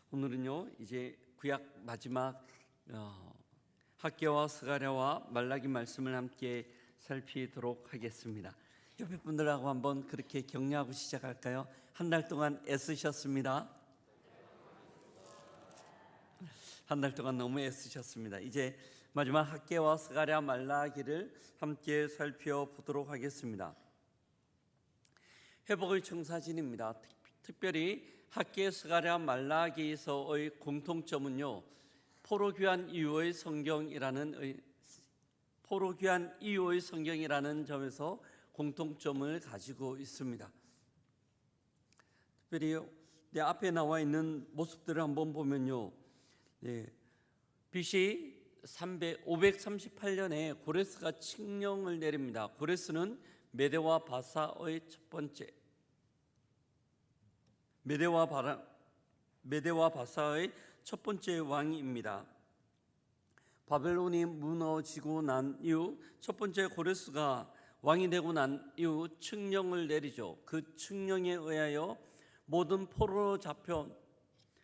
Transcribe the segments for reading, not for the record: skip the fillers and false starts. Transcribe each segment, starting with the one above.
오늘은요 이제 구약 마지막 학개와 스가랴와 말라기 말씀을 함께 살피도록 하겠습니다. 옆에 분들하고 한번 그렇게 격려하고 시작할까요? 한 달 동안 애쓰셨습니다. 한 달 동안 너무 애쓰셨습니다. 이제 마지막 학개와 스가랴 말라기를 함께 살펴보도록 하겠습니다. 회복의 청사진입니다. 특별히 학개, 스가랴, 말라기서의 공통점은요, 포로귀환 이후의 성경이라는 점에서 공통점을 가지고 있습니다. 특별히 내 앞에 나와 있는 모습들을 한번 보면요, BC 538년에 고레스가 칙령을 내립니다. 고레스는 메대와 바사의 메대와 바사의 첫 번째 왕입니다. 바벨론이 무너지고 난 이후 첫 번째 고레스가 왕이 되고 난 이후 칙령을 내리죠. 그 칙령에 의하여 모든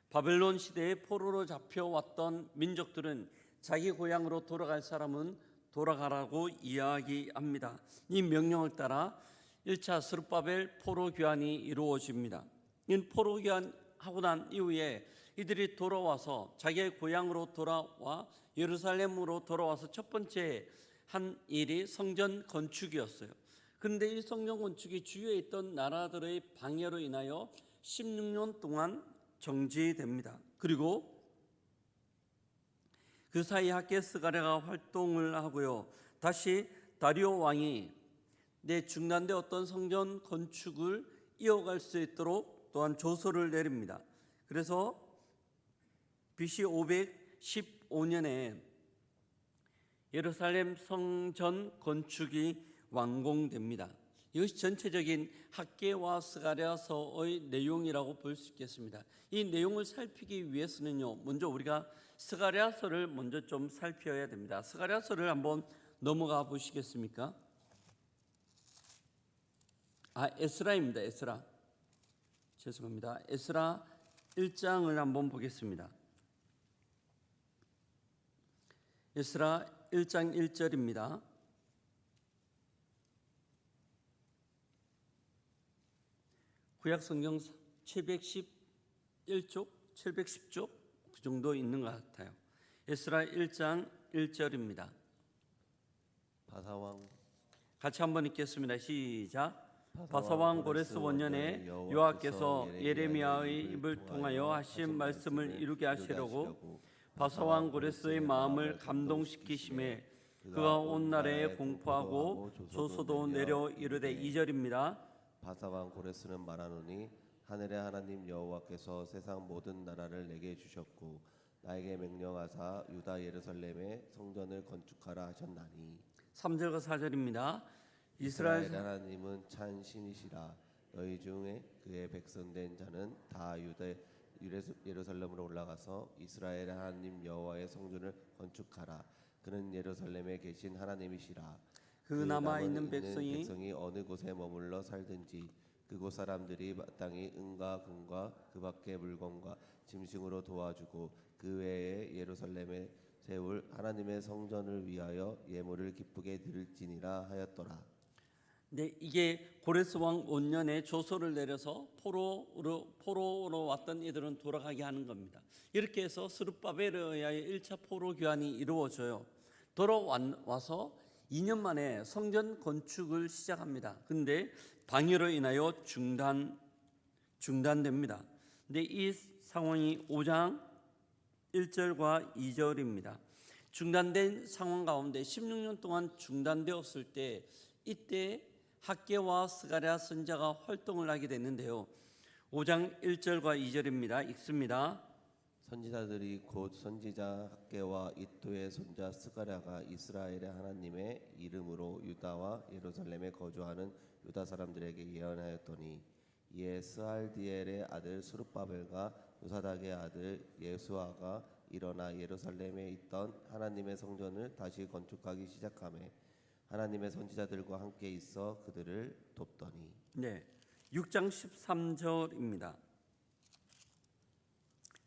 바벨론 시대에 포로로 잡혀왔던 민족들은 자기 고향으로 돌아갈 사람은 돌아가라고 이야기합니다. 이 명령을 따라 1차 스룹바벨 포로 귀환이 이루어집니다. 이 포로 귀환하고 난 이후에 이들이 돌아와서 자기의 고향으로 돌아와 예루살렘으로 돌아와서 첫 번째 한 일이 성전 건축이었어요. 그런데 이 성전 건축이 주위에 있던 나라들의 방해로 인하여 16년 동안 정지됩니다. 그리고 그 사이 학개 스가랴가 활동을 하고요. 다시 다리오 왕이 중단되었던 성전 건축을 이어갈 수 있도록 또한 조서를 내립니다. 그래서 BC 515년에 예루살렘 성전 건축이 완공됩니다. 이것이 전체적인 학개와 스가랴서의 내용이라고 볼 수 있겠습니다. 이 내용을 살피기 위해서는요, 먼저 우리가 스가랴서를 먼저 좀 살펴야 됩니다. 스가랴서를 한번 넘어가 보시겠습니까? 에스라입니다. 죄송합니다. 에스라 1장을 한번 보겠습니다. 에스라 1장 1절입니다. 구약성경 711쪽, 710쪽 그 정도 있는 것 같아요. 에스라 1장 1절입니다. 바사왕 같이 한번 읽겠습니다. 시작. 바사왕 고레스 원년에 여호와께서 예레미야의 입을 통하여 하신 말씀을 이루게 하시려고 바사왕 고레스의 마음을 감동시키심에 그가 온 나라에 공포하고 조소도 내려 이르되 2절입니다. 바사왕 고레스는 말하노니 하늘의 하나님 여호와께서 세상 모든 나라를 내게 주셨고 나에게 명령하사 유다 예루살렘에 성전을 건축하라 하셨나니 3절과 4절입니다. 이스라엘 하나님은 참 신이시라. 너희 중에 그의 백성 된 자는 다 유다 예루살렘으로 올라가서 이스라엘 하나님 여호와의 성전을 건축하라. 그는 예루살렘에 계신 하나님이시라. 그 남아있는 백성이 어느 곳에 머물러 살든지 그곳 사람들이 마땅히 은과 금과 그 밖의 물건과 짐승으로 도와주고 그 외에 예루살렘에 세울 하나님의 성전을 위하여 예물을 기쁘게 드릴지니라 하였더라. 이게 고레스 왕 5년에 조서를 내려서 포로로 왔던 이들은 돌아가게 하는 겁니다. 이렇게 해서 스룹바벨에 의하여 1차 포로 귀환이 이루어져요. 돌아와서 2년 만에 성전 건축을 시작합니다. 그런데 방해로 인하여 중단됩니다. 근데 이 상황이 5장 1절과 2절입니다. 중단된 상황 가운데 16년 동안 중단되었을 때 이때 학개와 스가랴 선지자가 활동을 하게 됐는데요. 5장 1절과 2절입니다. 읽습니다. 선지자들이 곧 선지자 학개와 이토의 손자 스가랴가 이스라엘의 하나님의 이름으로 유다와 예루살렘에 거주하는 유다 사람들에게 예언하였더니 이에 스알디엘의 아들 스룹바벨과 요사닥의 아들 예수아가 일어나 예루살렘에 있던 하나님의 성전을 다시 건축하기 시작하며 하나님의 선지자들과 함께 있어 그들을 돕더니 6장 13절입니다.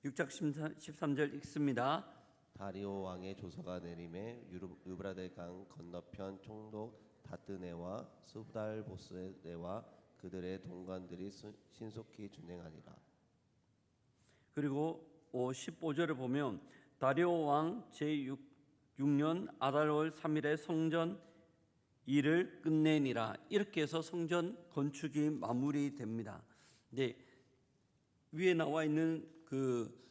6장 13절 읽습니다. 다리오 왕의 조서가 내림에 유브라데 강 건너편 총독 다뜨네와 수달보스네와 그들의 동관들이 신속히 준행하니라. 그리고 15절을 보면 다리오 왕 제6년 아달월 3일에 성전 일을 끝내니라. 이렇게 해서 성전 건축이 마무리됩니다. 네, 위에 나와 있는 그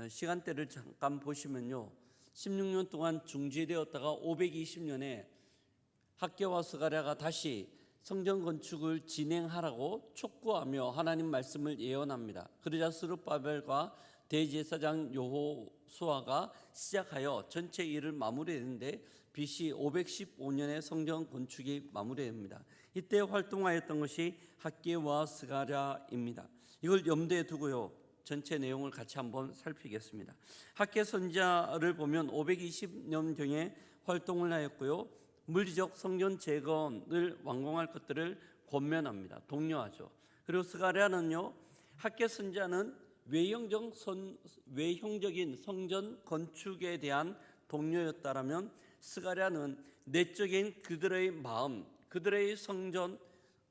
시간대를 잠깐 보시면요, 16년 동안 중지되었다가 520년에 학개와 스가랴가 다시 성전 건축을 진행하라고 촉구하며 하나님 말씀을 예언합니다. 그러자 스룹바벨과 대제사장 여호수아가 시작하여 전체 일을 마무리했는데 BC 515년에 성전 건축이 마무리됩니다. 이때 활동하였던 것이 학개와 스가랴입니다. 이걸 염두에 두고요, 전체 내용을 같이 한번 살피겠습니다. 학개 선지자를 보면 520년경에 활동을 하였고요, 물리적 성전 재건을 완공할 것들을 권면합니다. 독려하죠. 그리고 스가랴는요, 학개 선지자는 외형적인 성전 건축에 대한 동료였다라면 스가랴는 내적인 그들의 마음, 그들의 성전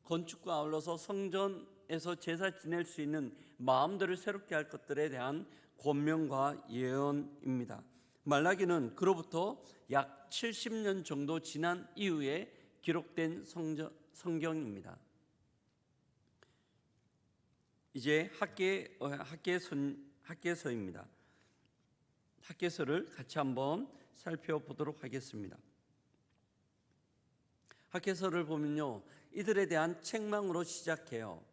건축과 아울러서 성전에서 제사 지낼 수 있는 마음들을 새롭게 할 것들에 대한 권면과 예언입니다. 말라기는 그로부터 약 70년 정도 지난 이후에 기록된 성경입니다. 이제 학개서입니다. 학개서를 같이 한번 살펴보도록 하겠습니다. 학개서를 보면요, 이들에 대한 책망으로 시작해요.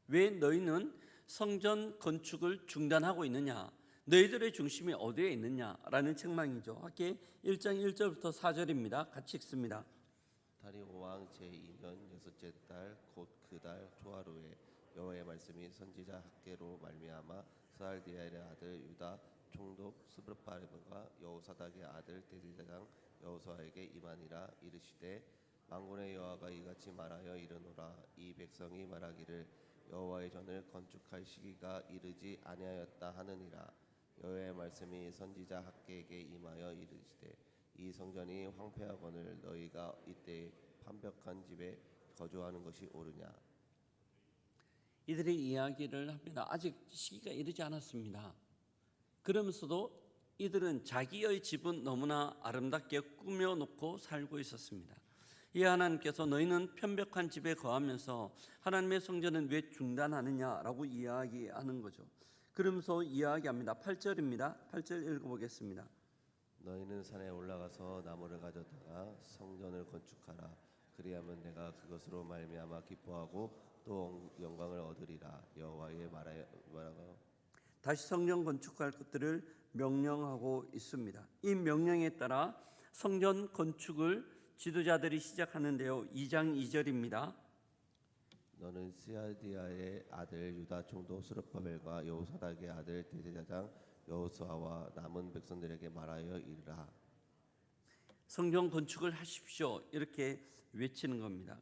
왜 너희는 성전 건축을 중단하고 있느냐? 너희들의 중심이 어디에 있느냐라는 책망이죠. 학개 1장 1절부터 4절입니다. 같이 읽습니다. 다리오 왕 제2년 여섯째 달 곧 그 달 초하루에 여호와의 말씀이 선지자 학개로 말미암아 스알디엘의 아들 유다 총독 스브르바벨과 여호사닥의 아들 대제사장 여호수아에게 임하니라. 이르시되 만군의 여호와가 이같이 말하여 이르노라. 이 백성이 말하기를 여호와의 전을 건축할 시기가 이르지 아니하였다 하느니라. 여호와의 말씀이 선지자 학개에게 임하여 이르시되 이 성전이 황폐하거늘 너희가 이때 판벽한 집에 거주하는 것이 옳으냐. 이들의 이야기를 합니다. 아직 시기가 이르지 않았습니다. 그러면서도 이들은 자기의 집은 너무나 아름답게 꾸며놓고 살고 있었습니다. 이 하나님께서 너희는 편벽한 집에 거하면서 하나님의 성전은 왜 중단하느냐라고 이야기하는 거죠. 그러면서 이야기합니다. 8절입니다. 8절 읽어보겠습니다. 너희는 산에 올라가서 나무를 가져다가 성전을 건축하라. 그리하면 내가 그것으로 말미암아 기뻐하고 또 영광을 얻으리라. 여호와의 말하고 다시 성전 건축할 것들을 명령하고 있습니다. 이 명령에 따라 성전 건축을 지도자들이 시작하는데요. 2장 2절입니다. 너는 스알디아의 아들 유다 총독 스룹바벨과 여호사닥의 아들 대제사장 여호수아와 남은 백성들에게 말하여 이르라. 성전 건축을 하십시오. 이렇게 외치는 겁니다.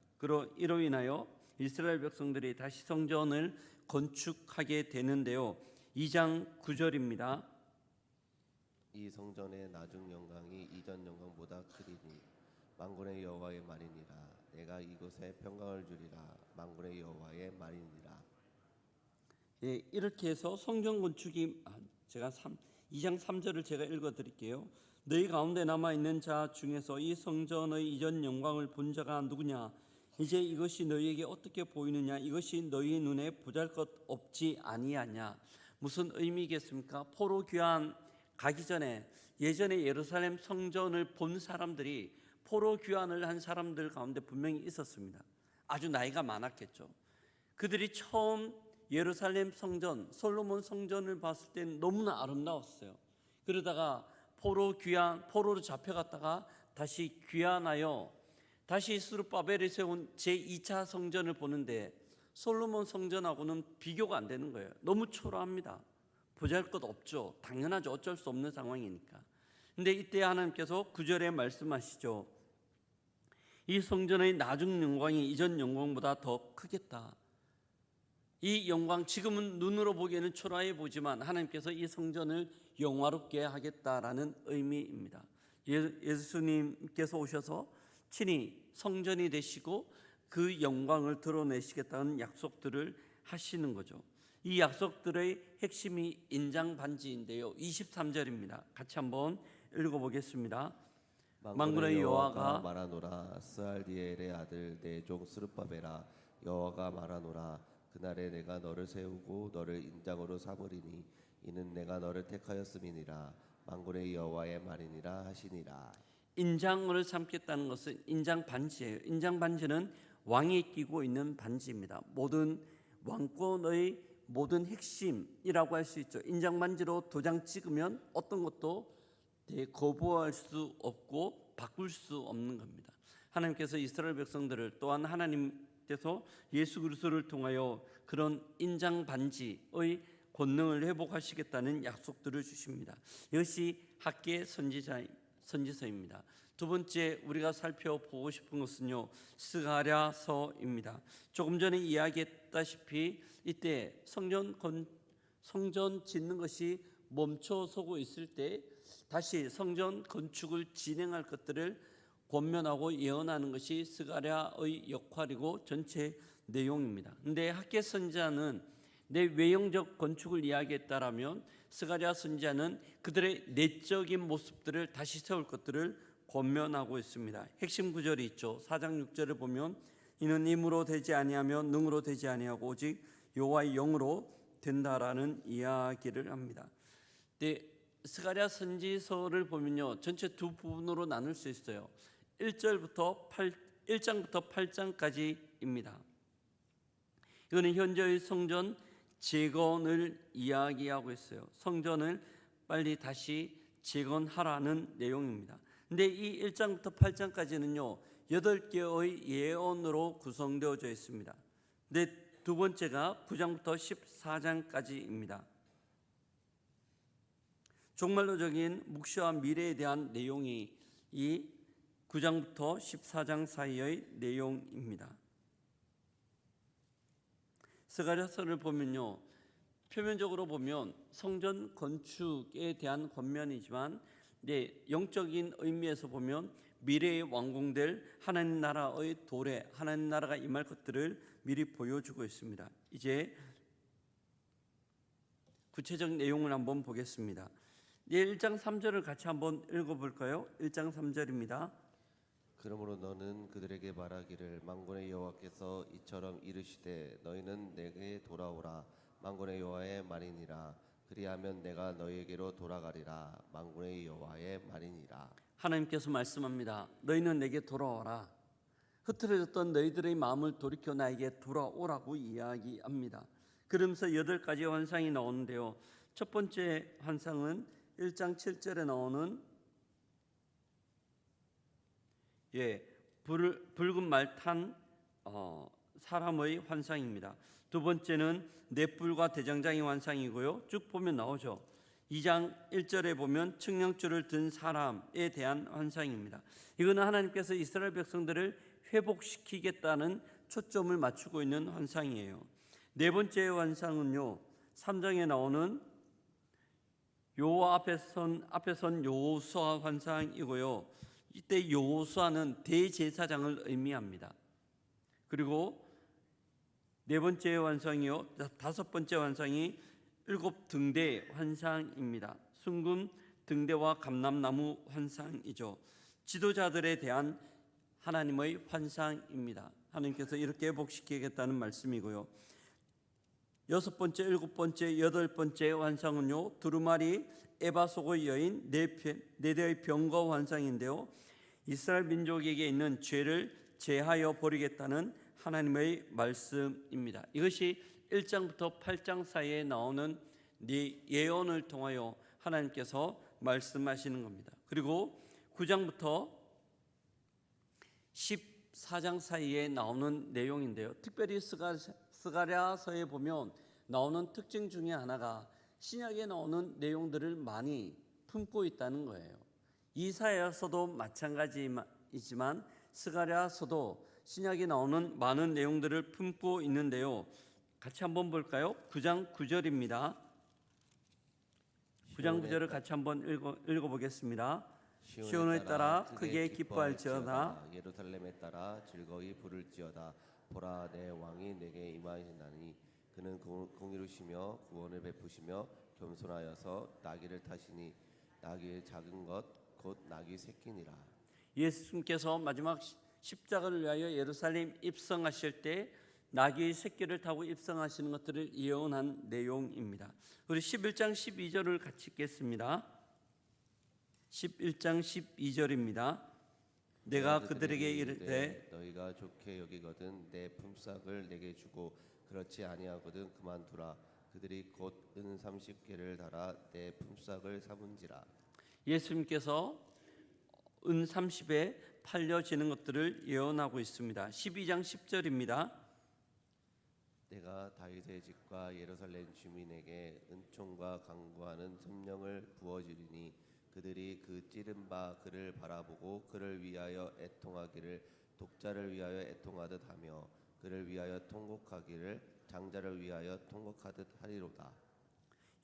이로 인하여 이스라엘 백성들이 다시 성전을 건축하게 되는데요. 2장 9절입니다. 이 성전의 나중 영광이 이전 영광보다 크리니 만군의 여호와의 말이니라. 내가 이곳에 평강을 주리라. 만군의 여호와의 말이니라. 예, 이렇게 해서 성전 건축이 제가 2장 3절을 제가 읽어드릴게요. 너희 가운데 남아있는 자 중에서 이 성전의 이전 영광을 본 자가 누구냐? 이제 이것이 너희에게 어떻게 보이느냐? 이것이 너희 눈에 보잘것없지 아니하냐? 무슨 의미겠습니까? 포로 귀환 가기 전에 예전에 예루살렘 성전을 본 사람들이 포로 귀환을 한 사람들 가운데 분명히 있었습니다. 아주 나이가 많았겠죠. 그들이 처음 예루살렘 성전, 솔로몬 성전을 봤을 때는 너무나 아름다웠어요. 그러다가 포로로 잡혀갔다가 다시 귀환하여 다시 스룹바벨이 세운 제2차 성전을 보는데 솔로몬 성전하고는 비교가 안 되는 거예요. 너무 초라합니다. 보잘것없죠. 당연하죠. 어쩔 수 없는 상황이니까. 근데 이때 하나님께서 9절에 말씀하시죠. 이 성전의 나중 영광이 이전 영광보다 더 크겠다. 이 영광, 지금은 눈으로 보기에는 초라해 보지만 하나님께서 이 성전을 영화롭게 하겠다라는 의미입니다. 예수님께서 오셔서 친히 성전이 되시고 그 영광을 드러내시겠다는 약속들을 하시는 거죠. 이 약속들의 핵심이 인장 반지인데요. 23절입니다. 같이 한번 읽어보겠습니다. 만군의 여호와가 말하노라. 스알디엘의 아들 내 종 스룹바벨아, 여호와가 말하노라. 그날에 내가 너를 세우고 너를 인장으로 삼으리니 이는 내가 너를 택하였음이니라. 만군의 여호와의 말이니라 하시니라. 인장을 삼겠다는 것은 인장 반지예요. 인장 반지는 왕이 끼고 있는 반지입니다. 모든 왕권의 모든 핵심이라고 할 수 있죠. 인장 반지로 도장 찍으면 어떤 것도 거부할 수 없고 바꿀 수 없는 겁니다. 하나님께서 이스라엘 백성들을 또한 하나님께서 예수 그리스도를 통하여 그런 인장 반지의 권능을 회복하시겠다는 약속들을 주십니다. 이것이 학계 선지서입니다. 두 번째 우리가 살펴보고 싶은 것은요, 스가랴서입니다. 조금 전에 이야기했다시피 이때 성전 짓는 것이 멈춰서고 있을 때 다시 성전 건축을 진행할 것들을 권면하고 예언하는 것이 스가랴의 역할이고 전체 내용입니다. 근데 학계 선지자는 내 외형적 건축을 이야기했다라면 스가랴 선지자는 그들의 내적인 모습들을 다시 세울 것들을 권면하고 있습니다. 핵심 구절이 있죠. 4장 6절을 보면 이는 힘으로 되지 아니하며 능으로 되지 아니하고 오직 여호와의 영으로 된다라는 이야기를 합니다. 스가랴 선지서를 보면요, 전체 두 부분으로 나눌 수 있어요. 1장부터 8장까지입니다. 이거는 현재의 성전 재건을 이야기하고 있어요. 성전을 빨리 다시 재건하라는 내용입니다. 근데 이 1장부터 8장까지는요 8개의 예언으로 구성되어져 있습니다. 근데 두 번째가 9장부터 14장까지입니다. 종말론적인 묵시와 미래에 대한 내용이 이 9장부터 14장 사이의 내용입니다. 스가랴서를 보면요, 표면적으로 보면 성전 건축에 대한 권면이지만 영적인 의미에서 보면 미래에 완공될 하나님 나라의 도래, 하나님 나라가 임할 것들을 미리 보여주고 있습니다. 이제 구체적 내용을 한번 보겠습니다. 1장 3절을 같이 한번 읽어볼까요? 1장 3절입니다. 그러므로 너는 그들에게 말하기를 만군의 여호와께서 이처럼 이르시되 너희는 내게 돌아오라. 만군의 여호와의 말이니라. 그리하면 내가 너희에게로 돌아가리라. 만군의 여호와의 말이니라. 하나님께서 말씀합니다. 너희는 내게 돌아오라. 흐트러졌던 너희들의 마음을 돌이켜 나에게 돌아오라고 이야기합니다. 그러면서 8가지 환상이 나오는데요. 첫 번째 환상은 1장 7절에 나오는 붉은 말 탄 사람의 환상입니다. 두 번째는 넷불과 대장장이 환상이고요. 쭉 보면 나오죠. 2장 1절에 보면 측량줄을 든 사람에 대한 환상입니다. 이거는 하나님께서 이스라엘 백성들을 회복시키겠다는 초점을 맞추고 있는 환상이에요. 네 번째 환상은요, 3장에 나오는 여호와 앞에 선 여호수아 환상이고요. 이때 여호수아는 대제사장을 의미합니다. 그리고 네 번째 환상이요, 다섯 번째 환상이 7등대 환상입니다. 순금 등대와 감람나무 환상이죠. 지도자들에 대한 하나님의 환상입니다. 하나님께서 이렇게 회복시키겠다는 말씀이고요. 6번째, 7번째, 8번째 환상은요, 두루마리 에바 속의 여인 네 대의 병거 환상인데요, 이스라엘 민족에게 있는 죄를 제하여 버리겠다는 하나님의 말씀입니다. 이것이 1장부터 8장 사이에 나오는 예언을 통하여 하나님께서 말씀하시는 겁니다. 그리고 9장부터 14장 사이에 나오는 내용인데요, 특별히 스가랴서에 보면 나오는 특징 중에 하나가 신약에 나오는 내용들을 많이 품고 있다는 거예요. 이사야서도 마찬가지이지만 스가랴서도 신약에 나오는 많은 내용들을 품고 있는데요, 같이 한번 볼까요? 9장 9절입니다. 9장 9절을 같이 한번 읽어보겠습니다. 시온에 따라 크게 기뻐할지어다. 예루살렘에 따라 즐거이 부를지어다. 보라, 내 왕이 내게 임하시나니 그는 공의로시며 구원을 베푸시며 겸손하여서 나귀를 타시니 나귀의 작은 것 곧 나귀 새끼니라. 예수님께서 마지막 십자가를 위하여 예루살렘 입성하실 때 나귀의 새끼를 타고 입성하시는 것들을 예언한 내용입니다. 우리 11장 12절을 같이 읽겠습니다. 11장 12절입니다. 내가 그들에게 이르되 너희가 좋게 여기거든 내 품삯을 내게 주고 그렇지 아니하거든 그만두라. 그들이 곧 은 30개를 달아 내 품삯을 삼은지라. 예수님께서 은 30에 팔려지는 것들을 예언하고 있습니다. 12장 10절입니다. 내가 다윗의 집과 예루살렘 주민에게 은총과 강구하는 성령을 부어주리니 그들이 그 찌른 바 그를 바라보고 그를 위하여 애통하기를 독자를 위하여 애통하듯 하며 그를 위하여 통곡하기를 장자를 위하여 통곡하듯 하리로다.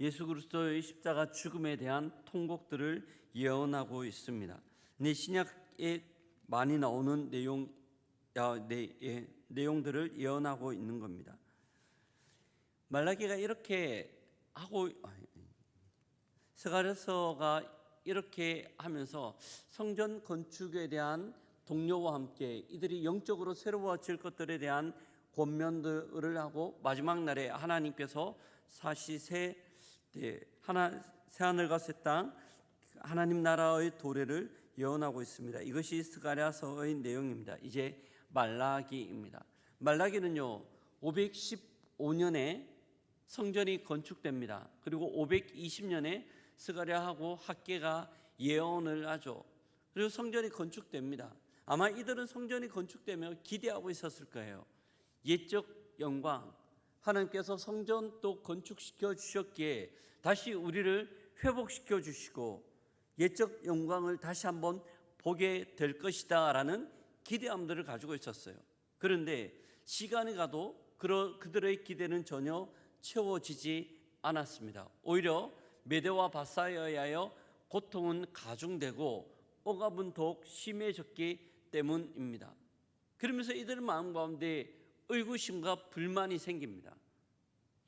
예수 그리스도의 십자가 죽음에 대한 통곡들을 예언하고 있습니다. 신약에 많이 나오는 내용들을 예언하고 있는 겁니다. 말라기가 이렇게 하고 스가랴서가 이렇게 하면서 성전 건축에 대한 동료와 함께 이들이 영적으로 새로워질 것들에 대한 권면들을 하고 마지막 날에 하나님께서 새하늘과 새 땅 하나님 나라의 도래를 예언하고 있습니다. 이것이 스가랴서의 내용입니다. 이제 말라기입니다. 말라기는요 515년에 성전이 건축됩니다. 그리고 520년에 스가랴하고 학개가 예언을 하죠. 그리고 성전이 건축됩니다. 아마 이들은 성전이 건축되며 기대하고 있었을 거예요. 옛적 영광, 하나님께서 성전 또 건축시켜 주셨기에 다시 우리를 회복시켜 주시고 옛적 영광을 다시 한번 보게 될 것이다 라는 기대함들을 가지고 있었어요. 그런데 시간이 가도 그들의 기대는 전혀 채워지지 않았습니다. 오히려 메대와 바사에 의하여 고통은 가중되고 억압은 더욱 심해졌기 때문입니다. 그러면서 이들 마음 가운데 의구심과 불만이 생깁니다.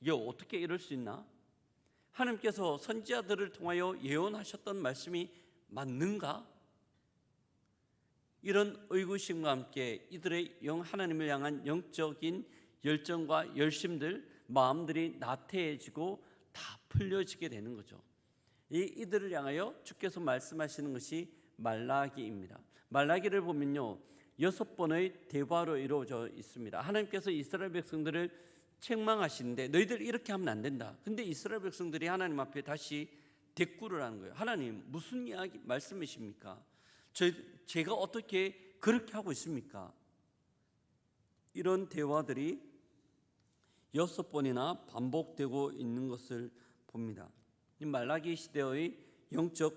이게 어떻게 이럴 수 있나? 하나님께서 선지자들을 통하여 예언하셨던 말씀이 맞는가? 이런 의구심과 함께 이들의 하나님을 향한 영적인 열정과 열심들, 마음들이 나태해지고 다 풀려지게 되는 거죠. 이들을 향하여 주께서 말씀하시는 것이 말라기입니다. 말라기를 보면요 6번의 대화로 이루어져 있습니다. 하나님께서 이스라엘 백성들을 책망하시는데 너희들 이렇게 하면 안 된다. 근데 이스라엘 백성들이 하나님 앞에 다시 대꾸를 하는 거예요. 하나님 무슨 이야기 말씀이십니까? 제가 어떻게 그렇게 하고 있습니까? 이런 대화들이 6번이나 반복되고 있는 것을 봅니다. 이 말라기 시대의 영적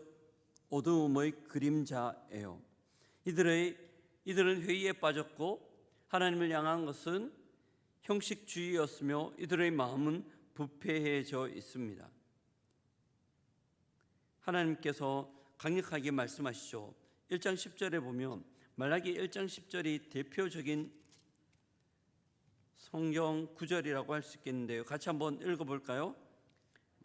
어두움의 그림자예요. 이들은 회의에 빠졌고 하나님을 향한 것은 형식주의였으며 이들의 마음은 부패해져 있습니다. 하나님께서 강력하게 말씀하시죠. 1장 10절에 보면 말라기 1장 10절이 대표적인 성경 구절이라고 할 수 있겠는데요. 같이 한번 읽어볼까요?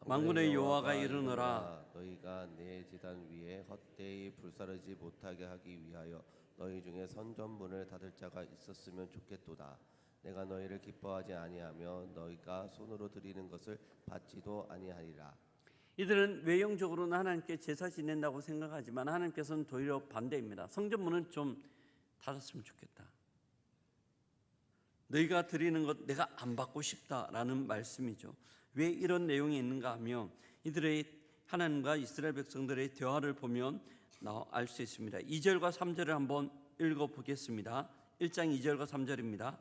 만군의 여호와가 이르노라 너희가 내 제단 위에 헛되이 불사르지 못하게 하기 위하여 너희 중에 선전문을 닫을 자가 있었으면 좋겠도다. 내가 너희를 기뻐하지 아니하며 너희가 손으로 드리는 것을 받지도 아니하리라. 이들은 외형적으로는 하나님께 제사 지낸다고 생각하지만 하나님께서는 도리어 반대입니다. 성전문은 좀 닫았으면 좋겠다. 너희가 드리는 것 내가 안 받고 싶다라는 말씀이죠. 왜 이런 내용이 있는가 하면 이들의 하나님과 이스라엘 백성들의 대화를 보면 알 수 있습니다. 2절과 3절을 한번 읽어보겠습니다. 1장 2절과 3절입니다.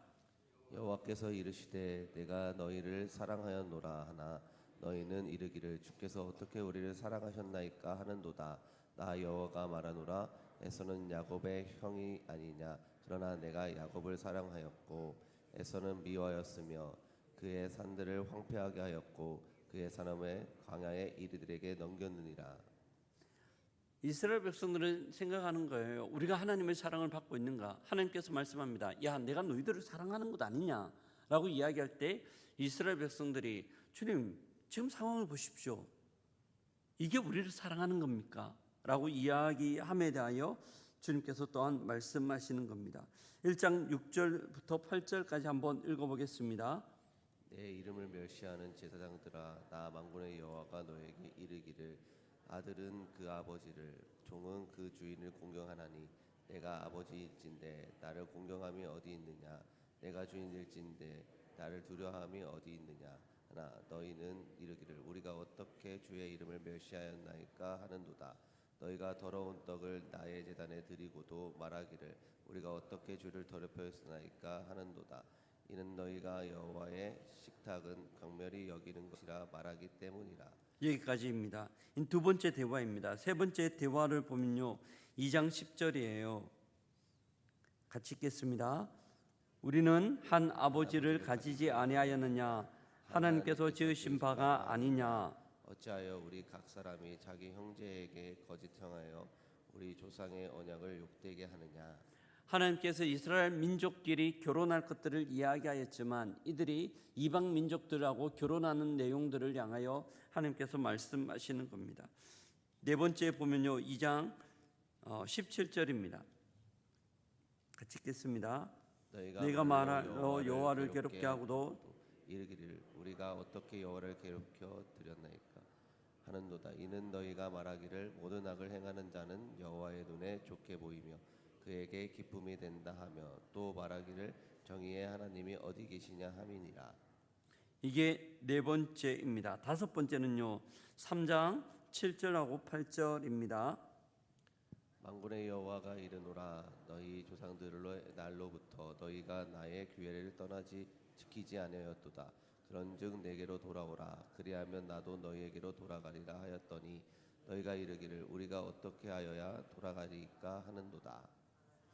여호와께서 이르시되 내가 너희를 사랑하였노라 하나 너희는 이르기를 주께서 어떻게 우리를 사랑하셨나이까 하는도다. 나 여호와가 말하노라 에서는 야곱의 형이 아니냐. 그러나 내가 야곱을 사랑하였고 에서는 미워하였으며 그의 산들을 황폐하게 하였고 그의 산업을 광야의 이리들에게 넘겼느니라. 이스라엘 백성들은 생각하는 거예요. 우리가 하나님의 사랑을 받고 있는가? 하나님께서 말씀합니다. 야, 내가 너희들을 사랑하는 것 아니냐라고 이야기할 때 이스라엘 백성들이 주님, 지금 상황을 보십시오. 이게 우리를 사랑하는 겁니까? 라고 이야기함에 대하여 주님께서 또한 말씀하시는 겁니다. 1장 6절부터 8절까지 한번 읽어보겠습니다. 내 이름을 멸시하는 제사장들아, 나 만군의 여호와가 너에게 이르기를 아들은 그 아버지를 종은 그 주인을 공경하나니 내가 아버지일진데 나를 공경함이 어디 있느냐? 내가 주인일진데 나를 두려워함이 어디 있느냐? 하나 너희는 이르기를 우리가 어떻게 주의 이름을 멸시하였나이까 하는도다. 너희가 더러운 떡을 나의 제단에 드리고도 말하기를 우리가 어떻게 주를 더럽혔으나이까 하는도다. 이는 너희가 여호와의 식탁은 경멸히 여기는 것이라 말하기 때문이라. 여기까지입니다. 두 번째 대화입니다. 세 번째 대화를 보면요, 2장 10절이에요. 같이 읽겠습니다. 우리는 한 아버지를 가지지 아니하였느냐? 하나님께서 지으신 바가 아니냐? 어찌하여 우리 각 사람이 자기 형제에게 거짓 행하여 우리 조상의 언약을 욕되게 하느냐? 하나님께서 이스라엘 민족끼리 결혼할 것들을 이야기하였지만 이들이 이방 민족들하고 결혼하는 내용들을 향하여 하나님께서 말씀하시는 겁니다. 네 번째 보면요, 2장 17절입니다. 같이 읽겠습니다. 너희가 말하러 여호와를 괴롭게 하고도 이르기를 우리가 어떻게 여호와를 괴롭혀 드렸나이까 하는도다. 이는 너희가 말하기를 모든 악을 행하는 자는 여호와의 눈에 좋게 보이며 그에게 기쁨이 된다 하며 또 말하기를 정의의 하나님이 어디 계시냐 함이니라. 이게 네 번째입니다. 다섯 번째는요, 3장 7절하고 8절입니다. 만군의 여호와가 이르노라 너희 조상들의 날로부터 너희가 나의 규례를 떠나지 지키지 아니하였도다. 그런즉 내게로 돌아오라. 그리하면 나도 너희에게로 돌아가리라 하였더니 너희가 이르기를 우리가 어떻게 하여야 돌아가리까 하는도다.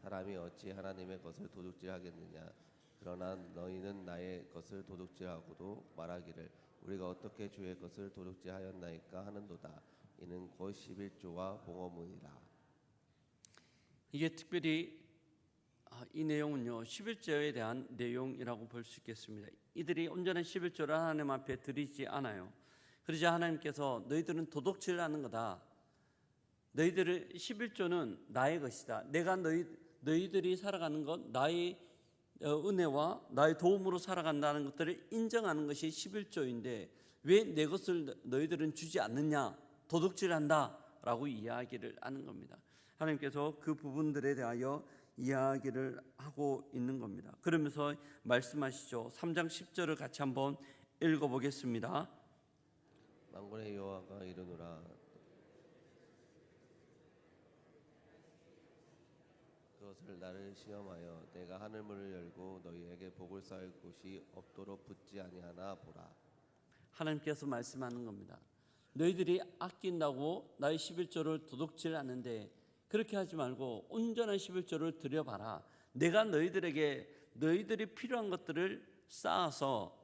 사람이 어찌 하나님의 것을 도둑질하겠느냐? 그러나 너희는 나의 것을 도둑질하고도 말하기를 우리가 어떻게 주의 것을 도둑질하였나이까 하는도다. 이는 곧 11조와 봉헌문이라. 이게 특별히 이 내용은요, 11조에 대한 내용이라고 볼 수 있겠습니다. 이들이 온전한 11조를 하나님 앞에 드리지 않아요. 그러자 하나님께서 너희들은 도둑질을 하는 거다. 너희들의 11조는 나의 것이다. 내가 너희들이 살아가는 것, 나의 은혜와 나의 도움으로 살아간다는 것들을 인정하는 것이 11조인데 왜 내 것을 너희들은 주지 않느냐? 도둑질한다 라고 이야기를 하는 겁니다. 하나님께서 그 부분들에 대하여 이야기를 하고 있는 겁니다. 그러면서 말씀하시죠. 3장 10절을 같이 한번 읽어보겠습니다. 만군의 여호와가 이르노라 그것을 나를 시험하여 내가 하늘문을 열고 너희에게 복을 쌓을 곳이 없도록 붙지 아니하나 보라. 하나님께서 말씀하는 겁니다. 너희들이 아낀다고 나의 11조를 도둑질하는데 그렇게 하지 말고 온전한 11조를 드려봐라. 내가 너희들에게 너희들이 필요한 것들을 쌓아서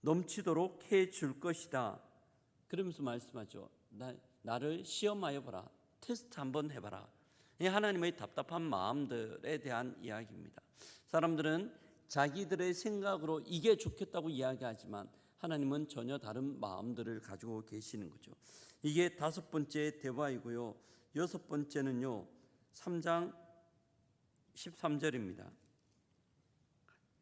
넘치도록 해줄 것이다. 그러면서 말씀하죠. 나를 시험하여 보라. 테스트 한번 해봐라. 이 하나님의 답답한 마음들에 대한 이야기입니다. 사람들은 자기들의 생각으로 이게 좋겠다고 이야기하지만 하나님은 전혀 다른 마음들을 가지고 계시는 거죠. 이게 다섯 번째 대화이고요. 여섯 번째는요, 3장 13절입니다.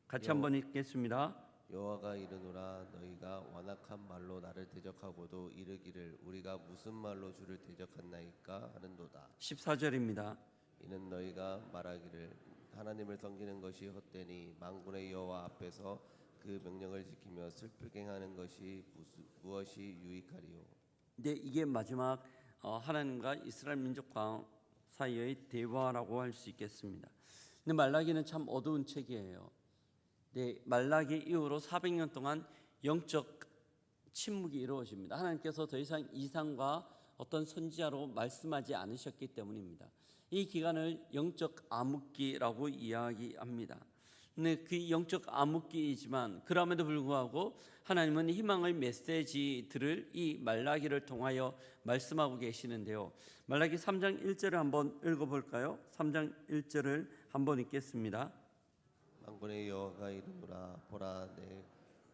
같이 한번 읽겠습니다. 여호와가 이르노라 너희가 완악한 말로 나를 대적하고도 이르기를 우리가 무슨 말로 주를 대적했나이까 하는도다. 14절입니다. 이는 너희가 말하기를 하나님을 섬기는 것이 헛되니 만군의 여호와 앞에서 그 명령을 지키며 슬프게 행하는 것이 무엇이 유익하리요. 네, 이게 마지막 하나님과 이스라엘 민족과 사이의 대화라고 할 수 있겠습니다. 근데 말라기는 참 어두운 책이에요. 네, 말라기 이후로 400년 동안 영적 침묵이 이루어집니다. 하나님께서 더 이상 이상과 어떤 선지자로 말씀하지 않으셨기 때문입니다. 이 기간을 영적 암흑기라고 이야기합니다. 네, 그 영적 암흑기이지만 그럼에도 불구하고 하나님은 희망의 메시지들을 이 말라기를 통하여 말씀하고 계시는데요. 말라기 3장 1절을 한번 읽어볼까요? 3장 1절을 한번 읽겠습니다. 만군의 여호와가 이르노라 보라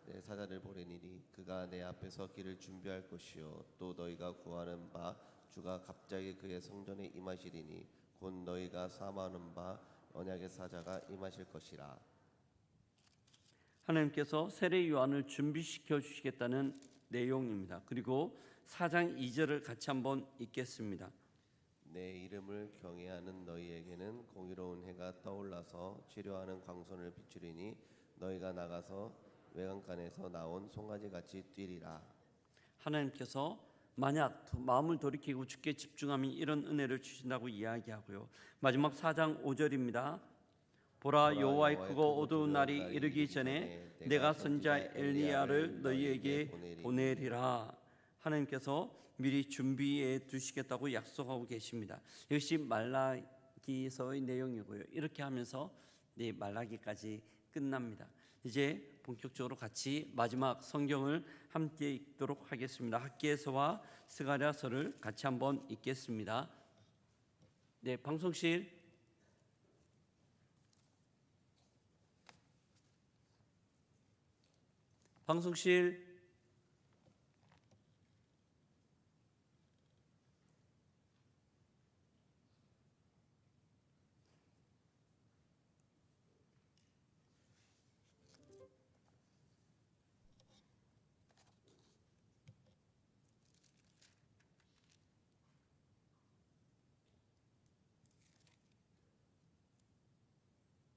내 사자를 보내니니 그가 내 앞에서 길을 준비할 것이요 또 너희가 구하는 바 주가 갑자기 그의 성전에 임하시리니 곧 너희가 사모하는 바 언약의 사자가 임하실 것이라. 하나님께서 세례 요한을 준비시켜 주시겠다는 내용입니다. 그리고 4장 2절을 같이 한번 읽겠습니다. 내 이름을 경외하는 너희에게는 공의로운 해가 떠올라서 치료하는 광선을 비추리니 너희가 나가서 외강간에서 나온 송아지같이 뛰리라. 하나님께서 만약 마음을 돌이키고 주께 집중하면 이런 은혜를 주신다고 이야기하고요. 마지막 4장 5절입니다. 보라 여호와의 크고 어두운 날이 이르기 전에 내가 선지자 엘리야를 너희에게 보내리라. 하나님께서 미리 준비해 두시겠다고 약속하고 계십니다. 이것이 말라기서의 내용이고요. 이렇게 하면서 말라기까지 끝납니다. 이제 본격적으로 같이 마지막 성경을 함께 읽도록 하겠습니다. 학기에서와 스가랴서를 같이 한번 읽겠습니다. 네, 방송실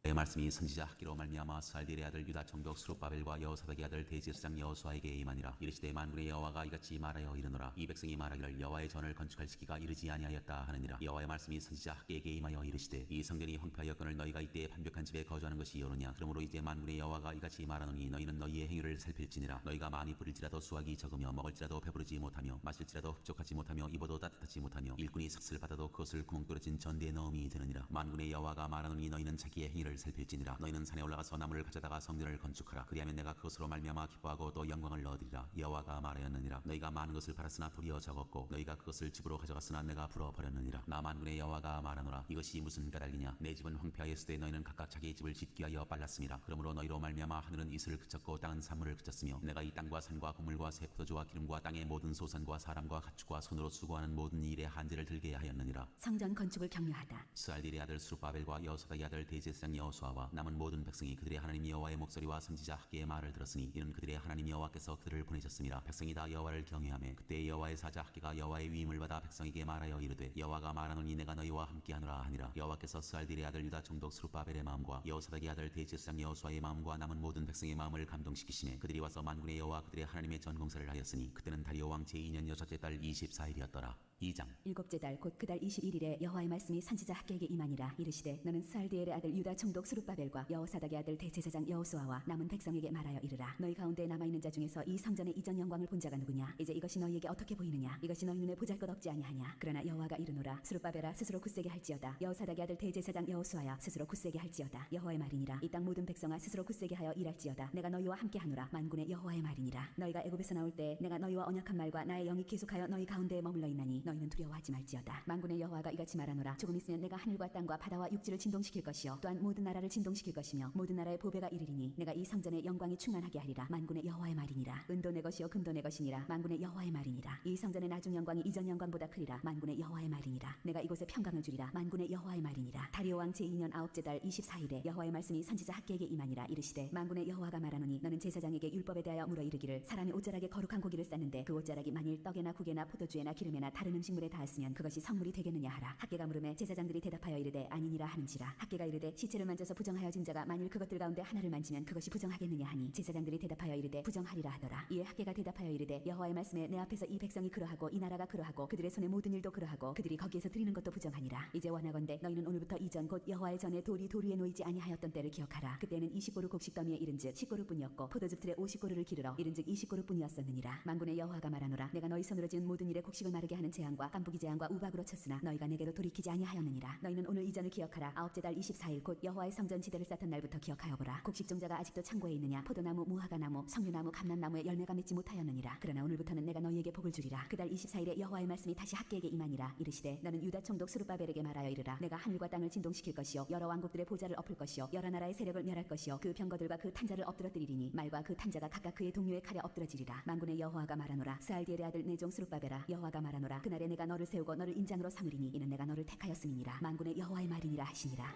의 말씀이 선지자 학기로 말미암아 스알디엘의 아들 유다 총독 스룹바벨과 여호사닥의 아들 대제사장 여호수아에게 임하니라. 이르시되 만군의 여호와가 이같이 말하여 이르노라. 이 백성이 말하기를 여호와의 전을 건축할 시기가 이르지 아니하였다 하느니라. 여호와의 말씀이 선지자 학기에게 임하여 이르시되 이 성전이 황폐하였거늘 너희가 이때에 반벽한 집에 거주하는 것이 옳으냐. 그러므로 이제 만군의 여호와가 이같이 말하노니 너희는 너희의 행위를 살필지니라. 너희가 많이 부릴지라도 수확이 적으며 먹을지라도 배부르지 못하며 마실지라도 흡족하지 못하며 입어도 따뜻하지 못하며 일꾼이 삭슬 받아도 그것을 구멍 뚫어진 전대에 넣음이 되느니라. 만군의 여호와가 말하노니 너희는 자기의 행위를 살필지니라. 너희는 산에 올라가서 나무를 가져다가 성전을 건축하라. 그리하면 내가 그것으로 말미암아 기뻐하고 또 영광을 얻으리라. 여호와가 말하였느니라. 너희가 많은 것을 팔았으나 도리어 적었고 너희가 그것을 집으로 가져갔으나 내가 풀어버렸느니라. 나 만군의 여호와가 말하노라. 이것이 무슨 까닭이냐. 내 집은 황폐하였으되 너희는 각각 자기 집을 짓기 위하여 빨랐음이라. 그러므로 너희로 말미암아 하늘은 이슬을 그쳤고 땅은 산물을 그쳤으며 내가 이 땅과 산과 곡물과 새 포도주와 기름과 땅의 모든 소산과 사람과 가축과 손으로 수고하는 모든 일에 한제를 들게 하였느니라. 성전 건축을 격려하다. 스알디엘의 아들 스룹바벨과 여호사닥의 아들 대제사장 여호수아와 남은 모든 백성이 그들의 하나님 여호와의 목소리와 선지자 학기의 말을 들었으니 이는 그들의 하나님 여호와께서 그들을 보내셨습니다. 백성이 다 여호와를 경외하며 그때 여호와의 사자 학기가 여호와의 위임을 받아 백성에게 말하여 이르되 여호와가 말하노니 내가 너희와 함께하노라 하니라. 여호와께서 스알디엘의 아들 유다 총독 스룹바벨의 마음과 여호사닥의 아들 대제사장 여호수아의 마음과 남은 모든 백성의 마음을 감동시키시매 그들이 와서 만군의 여호와 그들의 하나님의 전공사를 하였으니 그때는 다리오 왕 제2년 여섯째 달 24일이었더라. 2장 일곱째 달 곧 그 달 21일에 여호와의 말씀이 선지자 학기에게 임하니라. 이르시되 너는 스알디엘의 아들 유다 총독 스룹바벨과 여호사닥의 아들 대제사장 여호수아와 남은 백성에게 말하여 이르라. 너희 가운데 남아있는 자 중에서 이 성전의 이전 영광을 본 자가 누구냐. 이제 이것이 너희에게 어떻게 보이느냐. 이것이 너희 눈에 보잘것없지 아니하냐. 그러나 여호와가 이르노라. 스룹바벨아 스스로 굳세게 할지어다. 여호사닥의 아들 대제사장 여호수아야 스스로 굳세게 할지어다. 여호와의 말이니라. 이 땅 모든 백성아 스스로 굳세게 하여 일할지어다. 내가 너희와 함께하노라. 만군의 여호와의 말이니라. 너희가 애굽에서 나올 때 내가 너희와 언약한 말과 나의 영이 계속하여 너희 가운데에 머물러 있나니 너희는 두려워하지 말지어다. 만군의 여호와가 이같이 말하노라. 조금 있으면 내가 하늘과 땅과 바다와 육지를 진동시킬 것이요 또한 모든 나라를 진동시킬 것이며 모든 나라의 보배가 이르리니 내가 이 성전의 영광이 충만하게 하리라. 만군의 여호와의 말이니라. 은도 내 것이요 금도 내 것이니라. 만군의 여호와의 말이니라. 이 성전의 나중 영광이 이전 영광보다 크리라. 만군의 여호와의 말이니라. 내가 이곳에 평강을 주리라. 만군의 여호와의 말이니라. 다리오 왕 제2년 9째 달 24일에 여호와의 말씀이 선지자 학기에게 임하니라. 이르시되 만군의 여호와가 말하노니 너는 제사장에게 율법에 대하여 물어 이르기를 사람이 옷자락에 거룩한 고기를 쌌는데 그 옷자락이 만일 떡에나 국에나 포도주에나 기름에나 다른 음식물에 닿았으면 그것이 성물이 되겠느냐 하라. 학계가 물음에 제사장들이 대답하여 이르되 아니니라 하는지라. 학계가 이르되 시체를 만져서 부정하여진 자가 만일 그것들 가운데 하나를 만지면 그것이 부정하겠느냐 하니 제사장들이 대답하여 이르되 부정하리라 하더라. 이에 학계가 대답하여 이르되 여호와의 말씀에 내 앞에서 이 백성이 그러하고 이 나라가 그러하고 그들의 손의 모든 일도 그러하고 그들이 거기에서 드리는 것도 부정하니라. 이제 원하건대 너희는 오늘부터 이전 곧 여호와의 전에 돌이 돌 위에 놓이지 아니하였던 때를 기억하라. 그때는 20고루 곡식 더미에 이른즉 10고루뿐이었고 포도즙 틀에 50고루를 기르러 이른즉 20고루뿐이었었느니라. 만군의 여호와가 말하노라. 내가 너희 손으로 지은 모든 일에 곡식을 마르게 하는 재앙과 깐부기 재앙과 우박으로 쳤으나 너희가 내게로 돌이키지 아니하였느니라. 너희는 오늘 이전을 기억하라. 9째 달 24일 곧 여호와의 여호와의 성전 지대를 쌓던 날부터 기억하여 보라. 곡식종자가 아직도 창고에 있느냐? 포도나무, 무화과나무, 석류나무, 감람나무에 열매가 맺지 못하였느니라. 그러나 오늘부터는 내가 너희에게 복을 주리라. 그달 24일에 여호와의 말씀이 다시 학개에게 임하니라. 이르시되 너는 유다 총독 스룹바벨에게 말하여 이르라. 내가 하늘과 땅을 진동시킬 것이요 여러 왕국들의 보좌를 엎을 것이요 여러 나라의 세력을 멸할 것이요 그 병거들과 그 탄자를 엎드러뜨리리니 말과 그 탄자가 각각 그의 동료의 칼에 엎드러지리라. 만군의 여호와가 말하노라. 스알디엘의 아들 내 종 스룹바벨아, 여호와가 말하노라. 그날에 내가 너를 세우고 너를 인장으로 삼으리니 이는 내가 너를 택하였음이니라. 만군의 여호와의 말이니라 하시니라.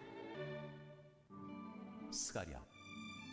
스가랴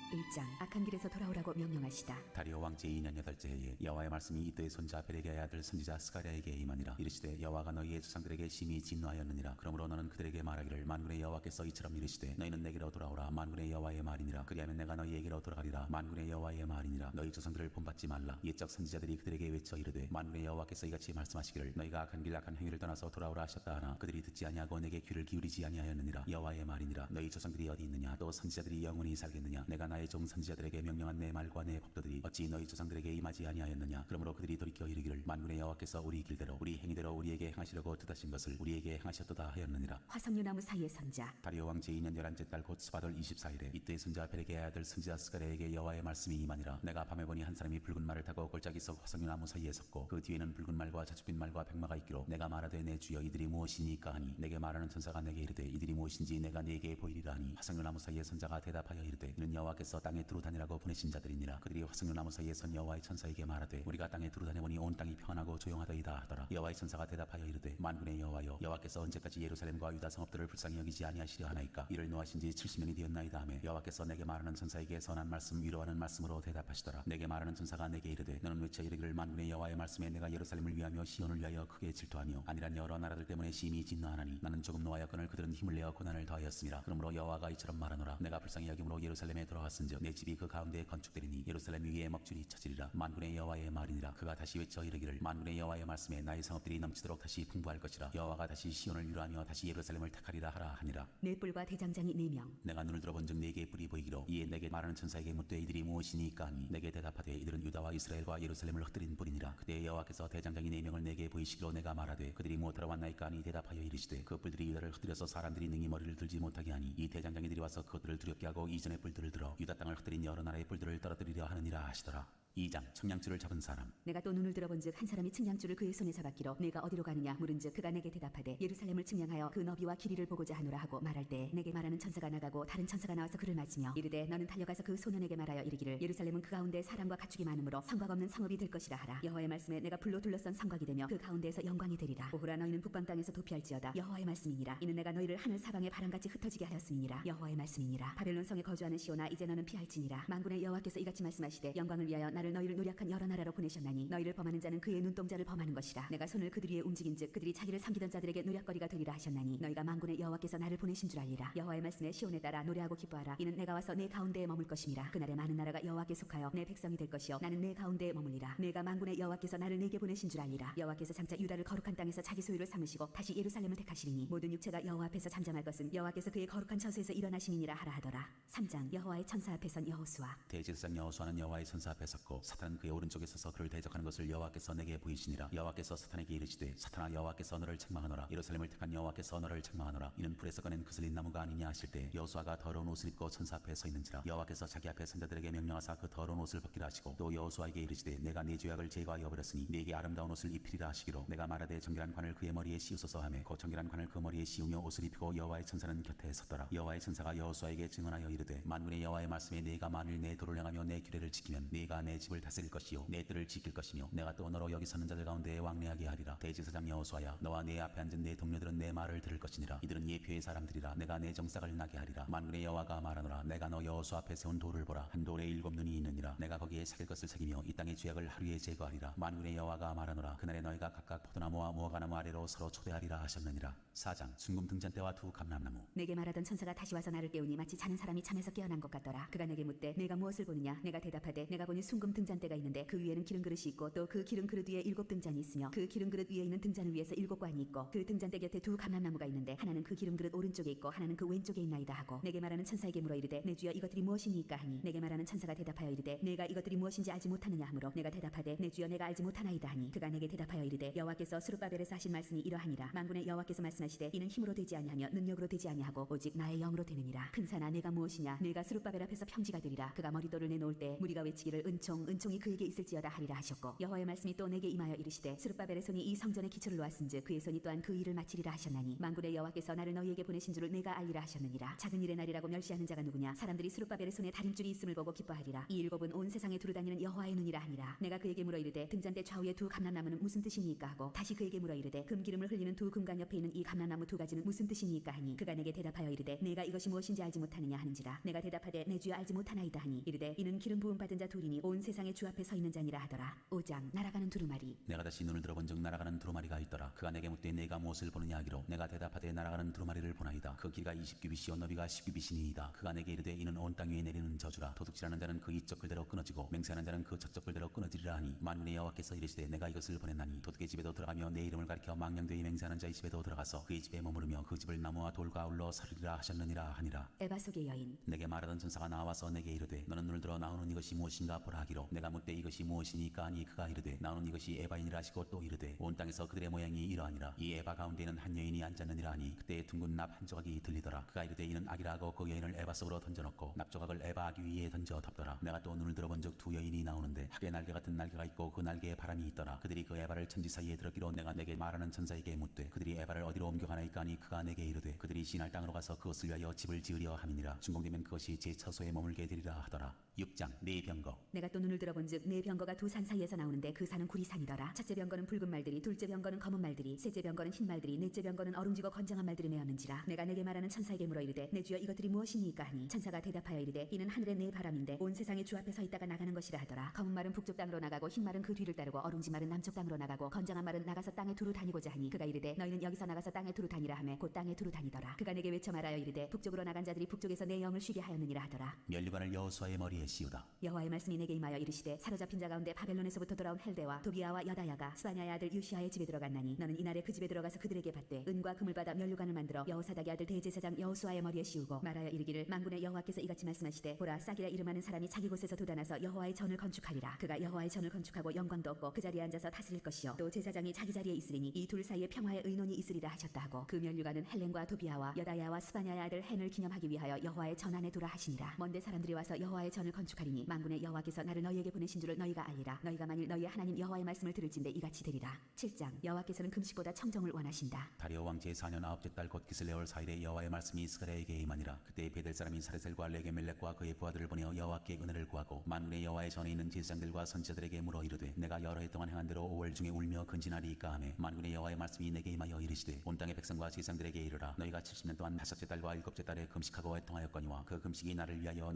1장. 악한 길에서 돌아오라고 명령하시다. 다리오 왕제 2년 8째 해에 여호와의 말씀이 이때의 손자 베레기야의 아들 선지자 스가랴에게 임하니라. 이르시되 여호와가 너희의 조상들에게 심히 진노하였느니라. 그러므로 너는 그들에게 말하기를 만군의 여호와께서 이처럼 이르시되 너희는 내게로 돌아오라. 만군의 여호와의 말이니라. 그리하면 내가 너희에게로 돌아가리라. 만군의 여호와의 말이니라. 너희 조상들을 본받지 말라. 옛적 선지자들이 그들에게 외쳐 이르되 만군의 여호와께서 이같이 말씀하시기를 너희가 악한 길 악한 행위를 떠나서 돌아오라 하셨다 하나 그들이 듣지 아니하고 내게 귀를 기울이지 아니하였느니라. 여호와의 말이니라. 너희 조상들이 어디 있느냐? 또 선지자들이 영원히 살겠느냐? 내가 나의 종 선지자들에게 명령한 내 말과 내 법도들이 어찌 너희 조상들에게 임하지 아니하였느냐? 그러므로 그들이 돌이켜 이르기를 만군의 여호와께서 우리 길대로 우리 행위대로 우리에게 행하시려고 뜻하신 것을 우리에게 행하셨도다 하였느니라. 화석류나무 사이의 선자. 다리오 왕 제2년 11째 달 곧 스바돌 24일에 이때의 손자 베레기야의 아들 선지자 스가랴에게 여호와의 말씀이 임하니라. 내가 밤에 보니 한 사람이 붉은 말을 타고 골짜기 속 화석류나무 사이에 섰고 그 뒤에는 붉은 말과 자줏빛 말과 백마가 있기로 내가 말하되 내 주여 이들이 무엇이니까 하니 내게 말하는 천사가 내게 이르되 이들이 무엇인지 내가 네게 보이리라 하니 화석류나무 사이의 선자가 대답하여 이르되 이는 여호와께서 땅에 두루 다니라고 보내신 자들이니라. 그들이 화석류나무 사이에 선 여호와의 천사에게 말하되 우리가 땅에 두루 다녀보니 온 땅이 평안하고 조용하더이다 하더라. 여호와의 천사가 대답하여 이르되 만군의 여호와여 여호와께서 언제까지 예루살렘과 유다 성읍들을 불쌍히 여기지 아니하시려 하나이까? 이를 노하신 지 70년이 되었나이다 하며 여호와께서 내게 말하는 천사에게 선한 말씀 위로하는 말씀으로 대답하시더라. 내게 말하는 천사가 내게 이르되 너는 외쳐 이르기를 만군의 여호와의 말씀에 내가 예루살렘을 위하며 시온을 위하여 크게 질투하며 아니란 여러 나라들 때문에 심히 진노하나니 나는 조금 노하였거늘 그들은 힘을 내어 고난을 더하였습니다. 그러므로 여호와가 이처럼 말하노라. 내가 불쌍히 여김으로 예루살렘에 돌아왔은즉 내 집이 그 가운데에 건축되리니 예루살렘 위에 먹줄이 쳐지리라. 만군의 여호와의 말이니라. 그가 다시 외쳐 이르기를 만군의 여호와의 말씀에 나의 성읍들이 넘치도록 다시 풍부할 것이라. 여호와가 다시 시온을 위로하며 다시 예루살렘을 택하리라 하라 하니라. 네 뿔과 대장장이 4명. 내가 눈을 들어본즉 네게 뿔이 보이기로 이에 내게 말하는 천사에게 묻되 이들이 무엇이니까 하니 내게 대답하되 이들은 유다와 이스라엘과 예루살렘을 흩뜨린 뿔이니라. 그때 여호와께서 대장장이 4명을 내게 보이시기로 내가 말하되 그들이 무엇하러 왔나이까 하니 대답하여 이르시되 그 뿔들이 유다를 흩뜨려서 사람들이 능히 머리를 들지 못하게 하니 이 대장장이들이 와서 그것들을 두렵게 하고 이전의 뿔들을 들어 유다 땅을 흩뜨린 여러 나라의 뿔들을 떨어뜨리려 하느니라 하시더라. 2장 청량줄을 잡은 사람. 내가 또 눈을 들어본즉 한 사람이 측량줄을 그의 손에 잡았기로 내가 어디로 가느냐 물은즉 그가 내게 대답하되 예루살렘을 측량하여 그 너비와 길이를 보고자 하노라 하고 말할 때 내게 말하는 천사가 나가고 다른 천사가 나와서 그를 맞으며 이르되 너는 달려가서 그 소년에게 말하여 이르기를 예루살렘은 그 가운데 사람과 가축이 많으므로 성곽 없는 성읍이 될 것이라 하라. 여호와의 말씀에 내가 불로 둘러싼 성곽이 되며 그 가운데에서 영광이 되리라. 오호라 너희는 북방 땅에서 도피할지어다. 여호와의 말씀이니라. 이는 내가 너희를 하늘 사방에 바람같이 흩어지게 하였음이니라. 여호와의 말씀이니라. 바벨론 성에 거주하는 시온아 이제 너는 피할지니라. 만군의 여호와께서 이같이 말씀하시되 영광을 위하여 나를 너희를 노력한 여러 나라로 보내셨나니 너희를 범하는 자는 그의 눈동자를 범하는 것이라. 내가 손을 그들 위에 움직인즉 그들이 자기를 섬기던 자들에게 노략거리가 되리라 하셨나니 너희가 만군의 여호와께서 나를 보내신 줄 알리라. 여호와의 말씀에 시온에 따라 노래하고 기뻐하라. 이는 내가 와서 내 가운데에 머물 것임이라. 그날에 많은 나라가 여호와께 속하여 내 백성이 될 것이요 나는 내 가운데에 머물리라. 내가 만군의 여호와께서 나를 내게 보내신 줄 알리라. 여호와께서 장차 유다를 거룩한 땅에서 자기 소유를 삼으시고 다시 예루살렘을 택하시리니 모든 육체가 여호와 앞에서 잠잠할 것은 여호와께서 그의 거룩한 처소에서 일어나심이니라 하라 하더라. 3장 여호와의 천사 앞에 선 여호수아. 대제사장 여호수아는 여호와의 천사 앞에 섰고 사탄은 그의 오른쪽에 서서 그를 대적하는 것을 여호와께서 내게 보이시니라. 여호와께서 사탄에게 이르시되 사탄아 여호와께서 너를 책망하노라. 예루살렘을 택한 여호와께서 너를 책망하노라. 이는 불에서 꺼낸 그슬린 나무가 아니냐 하실 때 여호수아가 더러운 옷을 입고 천사 앞에 서 있는지라. 여호와께서 자기 앞에 선자들에게 명령하사 그 더러운 옷을 벗기라 하시고 또 여호수아에게 이르시되 내가 네 죄악을 제거하여 버렸으니 네게 아름다운 옷을 입히리라 하시기로 내가 말하되 정결한 관을 그의 머리에 씌우소서 하며 그 정결한 관을 그 머리에 씌우며 옷을 입히고 여호와의 천사는 곁에 섰더라. 여호와의 천사가 여호수아에게 증언하여 이르되 만군의 여호와의 말씀에 네가 만일 내 도를 행하며 내 규례를 지키면 네가 내 집을 다스릴 것이요 내 뜰을 지킬 것이며 내가 또 너로 여기 서는 자들 가운데 왕래하게 하리라. 대제사장 여호수아야 너와 내 앞에 앉은 내 동료들은 내 말을 들을 것이니라. 이들은 예표의 사람들이라. 내가 내 정삭을 나게 하리라. 만군의 여호와가 말하노라. 내가 너 여호수아 앞에 세운 돌을 보라. 한 돌에 7 눈이 있느니라. 내가 거기에 새길 것을 새기며 이 땅의 죄악을 하루에 제거하리라. 만군의 여호와가 말하노라. 그날에 너희가 각각 포도나무와 무화과나무 아래로 서로 초대하리라 하셨느니라. 4장 순금 등잔대와 두 감람나무. 내게 말하던 천사가 다시 와서 나를 깨우니 마치 자는 사람이 잠에서 깨어난 것 같더라. 그가 내게 묻되 내가 무엇을 보느냐. 내가 대답하되 내가 보니 순금 7 등잔대가 있는데 그 위에는 기름 그릇이 있고 또 그 기름 그릇 위에 7 등잔이 있으며 그 기름 그릇 위에 있는 등잔을 위해서 7 관이 있고 그 등잔대 곁에 2 감람나무가 있는데 하나는 그 기름 그릇 오른쪽에 있고 하나는 그 왼쪽에 있나이다 하고 내게 말하는 천사에게 물어 이르되 내 주여 이것들이 무엇이니까 하니 내게 말하는 천사가 대답하여 이르되 내가 이것들이 무엇인지 알지 못하느냐 하므로 내가 대답하되 내 주여 내가 알지 못하나이다 하니 그가 내게 대답하여 이르되 여호와께서 스룹바벨에서 하신 말씀이 이러하니라 만군의 여호와께서 말씀하시되 이는 힘으로 되지 아니하며 능력으로 되지 아니하고 오직 나의 영으로 되느니라 큰 산아 내가 무엇이냐 내가 스룹바벨 앞에서 평지가 되리라 그가 머릿돌을 내놓을 때 무리가 외치기를 은총이 그에게 있을지어다 하리라 하셨고 여호와의 말씀이 또 내게 임하여 이르시되 스룹바벨의 손이 이 성전의 기초를 놓았은즉 그의 손이 또한 그 일을 마치리라 하셨나니 만군의 여호와께서 나를 너희에게 보내신 줄을 내가 알리라 하셨느니라 작은 일의 날이라고 멸시하는 자가 누구냐 사람들이 스룹바벨의 손에 다림줄이 있음을 보고 기뻐하리라 이 7은 온 세상에 두루다니는 여호와의 눈이라 하니라 내가 그에게 물어 이르되 등잔대 좌우에 2 감람나무는 무슨 뜻이니까 하고 다시 그에게 물어 이르되 금기름을 흘리는 2 금관 옆에 있는 이 감람나무 2가지는 무슨 뜻이니까 하니 그가 내게 대답하여 이르되 내가 이것이 무엇인지 알지 못하느냐 하는지라 내가 대답하되 내 주여 알지 못하나이다 하니 이르되 이는 기름 부음 받은 자 둘이니 온 세상의 주 앞에 서 있는 자니라 하더라 5장 날아가는 두루마리 내가 다시 눈을 들어본즉 날아가는 두루마리가 있더라. 그가 내게 묻되 내가 무엇을 보느냐 하기로 내가 대답하되 날아가는 두루마리를 보나이다. 그 길이가 20규빗이요 너비가 10규빗이니이다. 그가 내게 이르되 이는 온 땅 위에 내리는 저주라. 도둑질하는 자는 그 이쪽 글대로 끊어지고 맹세하는 자는 그 저쪽 글대로 끊어지리라 하니 만군의 여호와께서 이르시되 내가 이것을 보냈나니 도둑의 집에도 들어가며 내 이름을 가리켜 망령되이 맹세하는 자의 집에도 들어가서 그의 집에 머무르며 그 집을 나무와 돌과 아울러 사르리라 하셨느니라 하니라. 에바 속의 여인 내게 말하던 천사가 나와서 내게 이르되 너는 눈을 들어 나오는 이것이 무엇인가 보라 하기로 내가 묻되 이것이 무엇이니까 하니 그가 이르되 나오는 이것이 에바이니라 하시고 또 이르되 온 땅에서 그들의 모양이 이러하니라. 이 에바 가운데에는 한 여인이 앉았느니라 하니 그때 둥근 납 한 조각이 들리더라. 그가 이르되 이는 악이라 하고 그 여인을 에바 속으로 던져놓고 납 조각을 에바 아기 위에 던져 덮더라. 내가 또 눈을 들어본즉 2 여인이 나오는데 학의 날개 같은 날개가 있고 그 날개에 바람이 있더라. 그들이 그 에바를 천지 사이에 들었기로 내가 내게 말하는 천사에게 묻되 그들이 에바를 어디로 옮겨가나이까 하니 그가 내게 이르되 그들이 시날 땅으로 가서 그것을 위하여 집을 지으려 함이니라. 준공되면 그것이 제 처소에 머물게 되리라 하더라. 6장 네 병거 내가 또 눈을 들어본즉 네 병거가 2 산 사이에서 나오는데 그 산은 구리산이더라 첫째 병거는 붉은 말들이 둘째 병거는 검은 말들이 셋째 병거는 흰 말들이 넷째 병거는 얼음지고 건장한 말들이 메었는지라 내가 내게 말하는 천사에게 물어 이르되 내 주여 이것들이 무엇이니까 하니 천사가 대답하여 이르되 이는 하늘의 네 바람인데 온 세상의 주 앞에 서 있다가 나가는 것이라 하더라 검은 말은 북쪽 땅으로 나가고 흰 말은 그 뒤를 따르고 얼음지 말은 남쪽 땅으로 나가고 건장한 말은 나가서 땅에 두루 다니고자 하니 그가 이르되 너희는 여기서 나가서 땅에 두루 다니라 하매 곧 땅에 두루 다니더라 그가 내게 외쳐 말하여 이르되 북쪽으로 나간 자들이 북쪽에서 내 영을 쉬게 하였느니라 하더라 면류관을 여호수아의 머리에 씌우다. 여호와의 말씀이 내게 임하여 이르시되 사로잡힌 자 가운데 바벨론에서부터 돌아온 헬데와 도비아와 여다야가 스바냐의 아들 유시아의 집에 들어갔나니 너는 이날에 그 집에 들어가서 그들에게 받되 은과 금을 받아 면류관을 만들어 여호사닥의 아들 대제사장 여호수아의 머리에 씌우고 말하여 이르기를 만군의 여호와께서 이같이 말씀하시되 보라 싹이라 이름하는 사람이 자기 곳에서 돋아나서 여호와의 전을 건축하리라 그가 여호와의 전을 건축하고 영광도 없고 그 자리에 앉아서 다스릴 것이요 또 제사장이 자기 자리에 있으리니 이 둘 사이에 평화의 의논이 있으리라 하셨다 하고 그 면류관은 헬렌과 도비아와 여다야와 스바냐의 아들 헨을 기념하기 위하여 여호와의 전 안에 두라 하시니라 먼데 사람들이 와서 여호와의 전을 건축하리니 만군의 여호와께서 나를 너희에게 보내신 줄을 너희가 알리라 너희가 만일 너희의 하나님 여호와의 말씀을 들을진대 이같이 되리라 7장 여호와께서는 금식보다 청정을 원하신다 다리오 왕 제4년 9째 달 곧 기슬레월 4일에 여호와의 말씀이 스가랴에게 임하니라. 그때 베델 사람이 사레셀과 레게멜렉과 그의 부하들을 보내어 여호와께 은혜를 구하고 만군의 여호와의 전에 있는 제사장들과 선지자들에게 물어 이르되 내가 여러 해 동안 행한 대로 5월 중에 울며 근진하리이까 하매 만군의 여호와의 말씀이 내게 임하여 이르시되 온 땅의 백성과 제사장들에게 이르라 너희가 70년 동안 5째 달과 7째 달에 금식하고 애통하였거니와 그 금식이 나를 위하여